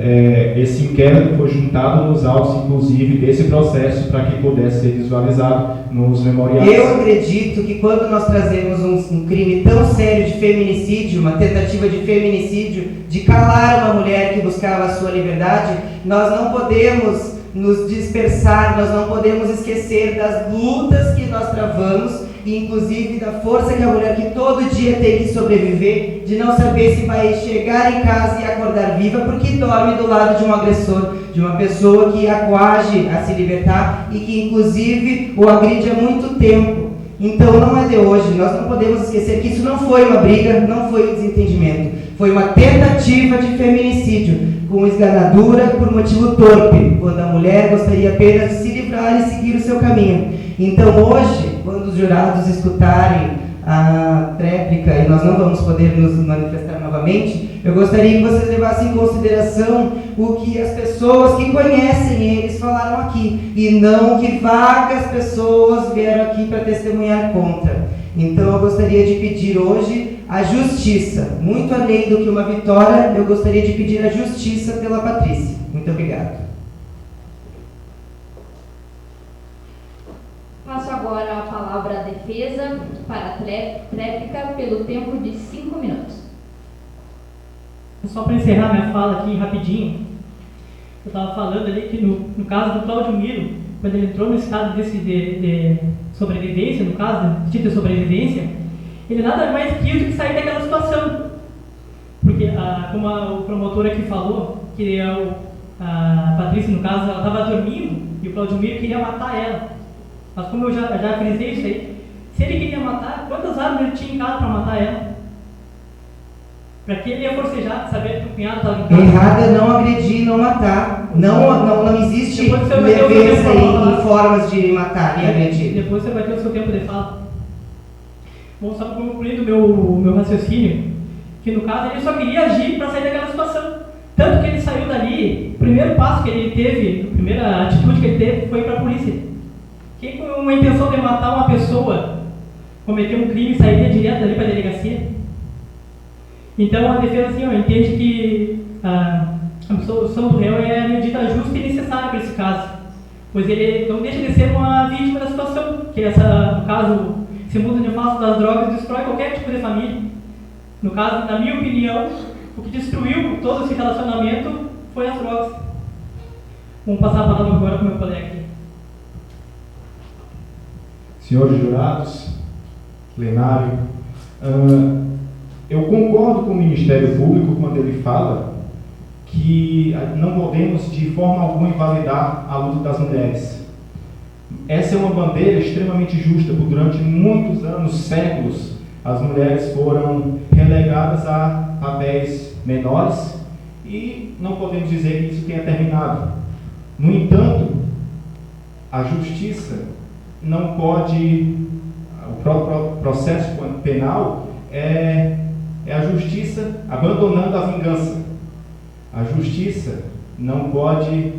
esse inquérito foi juntado nos autos, inclusive, desse processo, para que pudesse ser visualizado nos memoriais. Eu acredito que quando nós trazemos um crime tão sério de feminicídio, uma tentativa de feminicídio, de calar uma mulher que buscava a sua liberdade, nós não podemos nos dispersar, nós não podemos esquecer das lutas que nós travamos e inclusive da força que a mulher que todo dia tem que sobreviver, de não saber se vai chegar em casa e acordar viva porque dorme do lado de um agressor, de uma pessoa que a coage a se libertar e que inclusive o agride há muito tempo. Então não é de hoje, nós não podemos esquecer que isso não foi uma briga, não foi um desentendimento, foi uma tentativa de feminicídio, com esganadura por motivo torpe, quando a mulher gostaria apenas de se livrar e seguir o seu caminho. Então hoje, quando os jurados escutarem a tréplica, e nós não vamos poder nos manifestar novamente, eu gostaria que vocês levassem em consideração o que as pessoas que conhecem eles falaram aqui, e não que vagas pessoas vieram aqui para testemunhar contra. Então eu gostaria de pedir hoje a justiça, muito além do que uma vitória, eu gostaria de pedir a justiça pela Patrícia. Muito obrigado. Passo agora a palavra à defesa para a tréplica pelo tempo de 5 minutos. Só para encerrar minha fala aqui rapidinho, eu estava falando ali que no caso do Cláudio Miro, quando ele entrou no estado de sobrevivência, no caso, de sobrevivência, ele nada mais quis do que sair daquela situação. Porque, como o promotor aqui falou, que a Patrícia, no caso, ela estava dormindo e o Cláudio Miro queria matar ela. Mas como eu já frisei isso aí, se ele queria matar, quantas armas ele tinha em casa para matar ela? Para que ele ia forcejar de saber que o cunhado estava em casa? Errado é não agredir, não matar. Não existe leveza em formas de matar e agredir. Depois você vai ter o seu tempo de fala. Bom, só para concluir o meu raciocínio, que no caso ele só queria agir para sair daquela situação. Tanto que ele saiu dali, o primeiro passo que ele teve, a primeira atitude que ele teve foi para a polícia. Quem com uma intenção de matar uma pessoa, cometer um crime, sairia direto dali para a delegacia? Então a defesa assim, entende que a absolução do réu é a medida justa e necessária para esse caso, pois ele não deixa de ser uma vítima da situação, que no caso, esse mundo nefasto das drogas destrói qualquer tipo de família. No caso, na minha opinião, o que destruiu todo esse relacionamento foi as drogas. Vamos passar a palavra agora para o meu colega aqui. Senhores jurados, plenário, eu concordo com o Ministério Público quando ele fala que não podemos de forma alguma invalidar a luta das mulheres. Essa é uma bandeira extremamente justa, porque durante muitos anos, séculos, as mulheres foram relegadas a papéis menores e não podemos dizer que isso tenha terminado. No entanto, a justiça não pode, o próprio processo penal é a justiça abandonando a vingança. A justiça não pode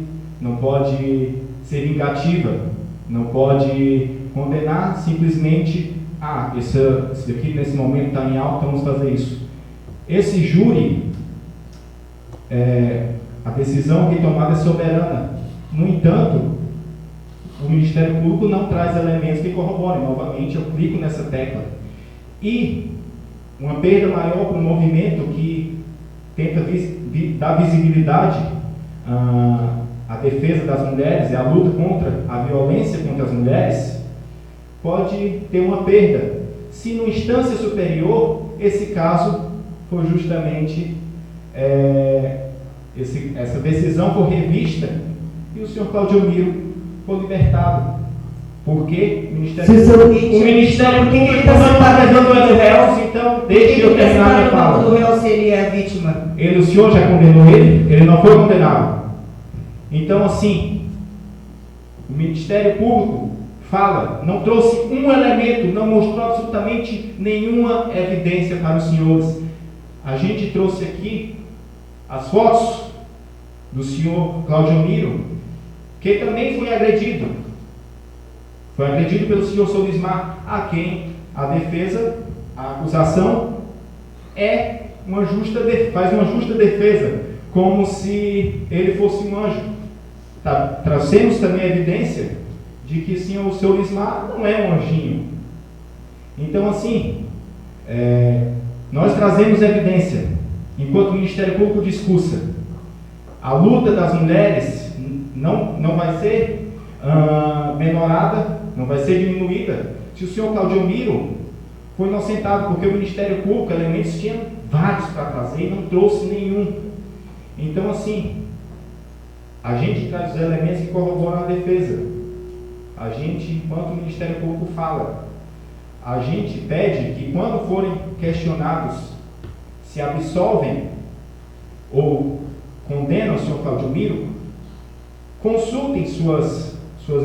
ser vingativa, não pode condenar simplesmente, esse aqui nesse momento está em alta, vamos fazer isso. Esse júri, a decisão que é tomada é soberana. No entanto, o Ministério Público não traz elementos que corroborem. Novamente, eu clico nessa tecla. E uma perda maior para o movimento que tenta dar visibilidade à defesa das mulheres, à luta contra a violência contra as mulheres, pode ter uma perda. Se numa instância superior, esse caso foi justamente, essa decisão foi revista e o senhor Claudio Miro foi libertado. Por quê? O Ministério Público está separando do réu, então deixe eu terminar minha fala. O réu seria a vítima. O senhor já condenou ele? Ele não foi condenado. Então, assim, o Ministério Público fala, não trouxe um elemento, não mostrou absolutamente nenhuma evidência para os senhores. A gente trouxe aqui as fotos do senhor Claudio Miro, que também foi agredido. Foi agredido pelo senhor Solismar, a quem a defesa, a acusação, faz uma justa defesa, como se ele fosse um anjo. Trazemos também a evidência de que sim, o Solismar não é um anjinho. Então, assim, nós trazemos evidência, enquanto o Ministério Público discursa. A luta das mulheres não vai ser menorada, não vai ser diminuída. Se o senhor Claudio Miro foi inocentado, porque o Ministério Público, elementos tinha vários para trazer e não trouxe nenhum. Então, assim, a gente traz os elementos que corroboram a defesa. A gente, enquanto o Ministério Público fala, a gente pede que quando forem questionados se absolvem ou condenam o senhor Claudio Miro, consultem suas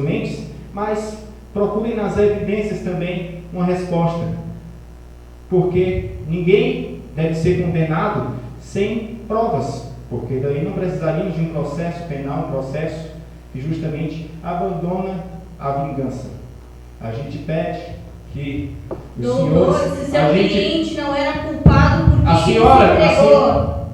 mentes, mas procurem nas evidências também uma resposta, porque ninguém deve ser condenado sem provas, porque daí não precisaríamos de um processo penal, um processo que justamente abandona a vingança. A gente pede que os senhores... Se seu cliente não era culpado porque a senhora,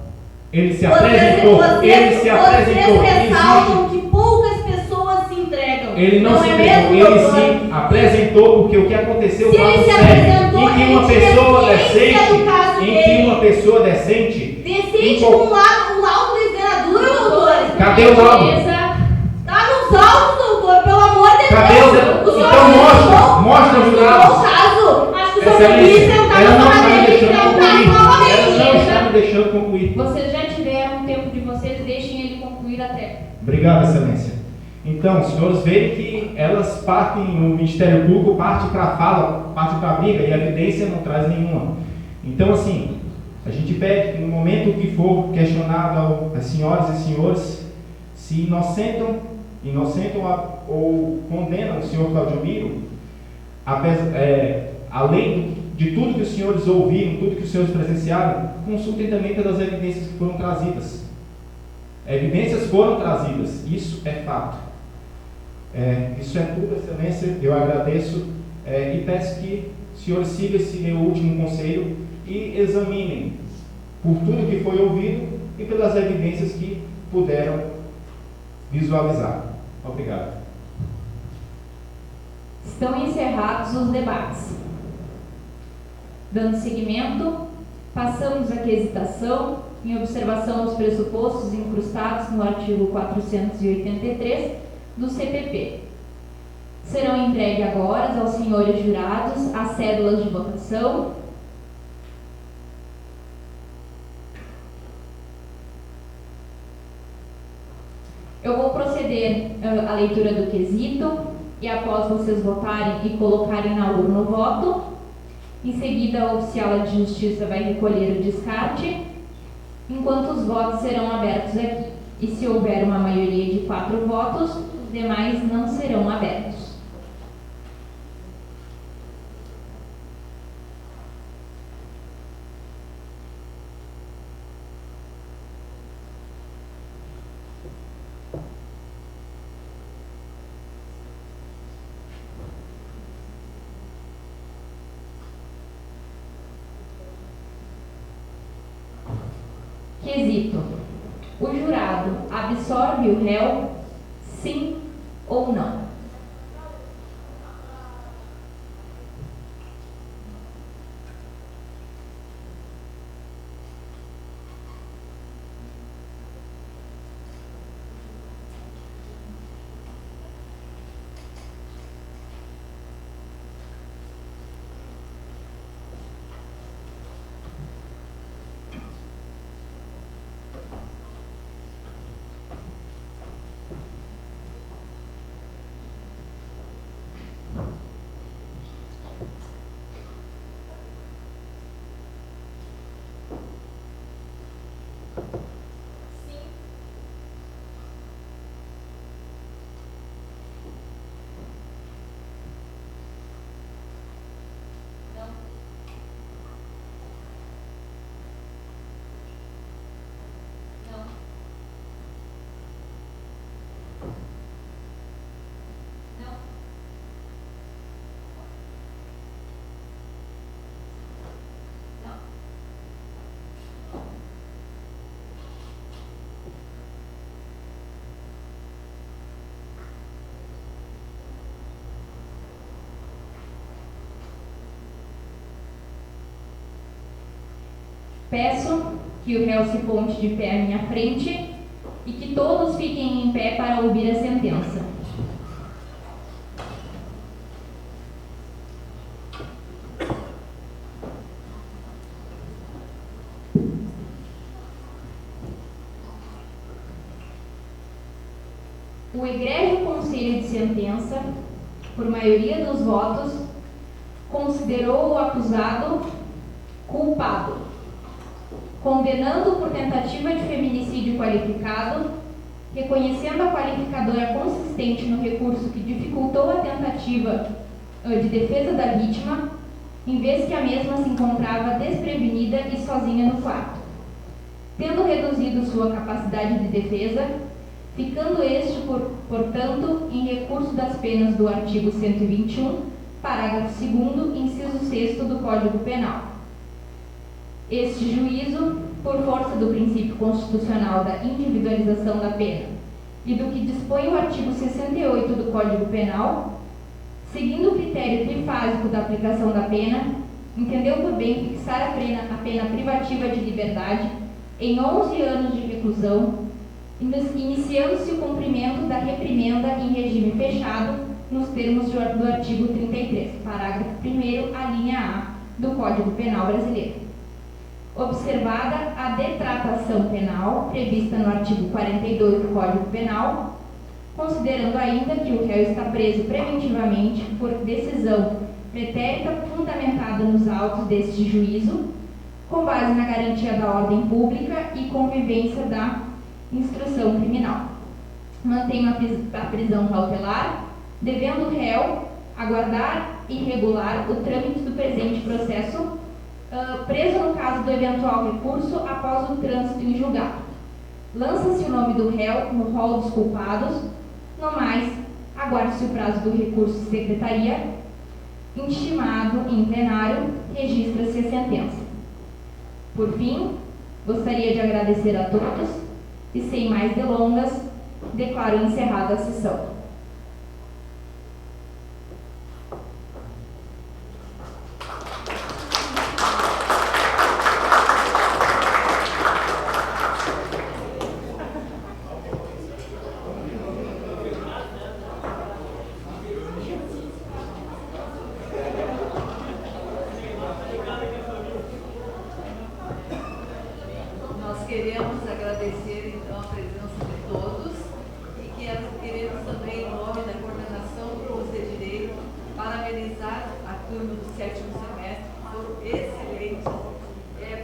ele se apresentou. Vocês ressaltam que poucas pessoas se entregam. Ele não se entregou, ele se apresentou, porque o que aconteceu foi em que uma pessoa decente, decente com um laudo de esganadura, doutor. Cadê o laudo? Tá nos autos, doutor, pelo amor de Deus. Então mostra os laudos. Acho que o senhor devia sentar na sua cadeira e tirar o caso novamente. Ela não está me deixando concluir. Vocês já tiveram o tempo de vocês, deixem ele concluir até. Obrigado, Excelência. Então, os senhores veem que elas partem, o Ministério Público parte para a fala, parte para a briga, e a evidência não traz nenhuma. Então, assim, A gente pede que no momento que for questionado às senhoras e senhores se inocentam ou condenam o senhor Claudemiro, além de tudo que os senhores ouviram, tudo que os senhores presenciaram, consultem também pelas evidências que foram trazidas. Evidências foram trazidas, isso é fato. Isso é tudo, Excelência, eu agradeço e peço que os senhores sigam esse meu último conselho e examinem por tudo que foi ouvido e pelas evidências que puderam visualizar. Obrigado. Estão encerrados os debates. Dando seguimento, passamos à quesitação em observação aos pressupostos incrustados no artigo 483 do CPP. Serão entregues agora aos senhores jurados as cédulas de votação. Eu vou proceder à leitura do quesito e após vocês votarem e colocarem na urna o voto, em seguida a oficial de justiça vai recolher o descarte, enquanto os votos serão abertos aqui. E se houver uma maioria de 4 votos, os demais não serão abertos. Quesito: o jurado absolve o réu, sim ou não? Peço que o réu se ponte de pé à minha frente e que todos fiquem em pé para ouvir a sentença. O egrégio Conselho de Sentença, por maioria dos votos, considerou o acusado culpado, condenando por tentativa de feminicídio qualificado, reconhecendo a qualificadora consistente no recurso que dificultou a tentativa de defesa da vítima, em vez que a mesma se encontrava desprevenida e sozinha no quarto, tendo reduzido sua capacidade de defesa, ficando este, portanto, em recurso das penas do artigo 121, parágrafo 2º, inciso 6º do Código Penal. Este juízo, por força do princípio constitucional da individualização da pena e do que dispõe o artigo 68 do Código Penal, seguindo o critério trifásico da aplicação da pena, entendeu por bem fixar a pena privativa de liberdade em 11 anos de reclusão, iniciando-se o cumprimento da reprimenda em regime fechado nos termos do artigo 33, parágrafo 1º, a linha A do Código Penal brasileiro. Observada a detratação penal prevista no artigo 42 do Código Penal, considerando ainda que o réu está preso preventivamente por decisão pretérita fundamentada nos autos deste juízo, com base na garantia da ordem pública e convivência da instrução criminal. Mantenho a prisão cautelar, devendo o réu aguardar e regular o trâmite do presente processo, preso no caso do eventual recurso após o trânsito em julgado. Lança-se o nome do réu no rol dos culpados. No mais, aguarde-se o prazo do recurso de secretaria. Intimado em plenário, registra-se a sentença. Por fim, gostaria de agradecer a todos e, sem mais delongas, declaro encerrada a sessão. Nós queremos agradecer, então, a presença de todos e queremos também, em nome da coordenação do Conselho de Direito, parabenizar a turma do 7º semestre, que foram excelentes.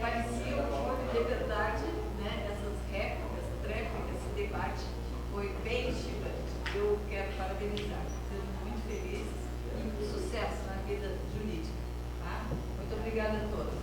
Pareciam, de verdade, né, essas tréplicas, esse debate foi bem estimulante. Eu quero parabenizar, estamos muito felizes e sucesso na vida jurídica. Tá? Muito obrigada a todos.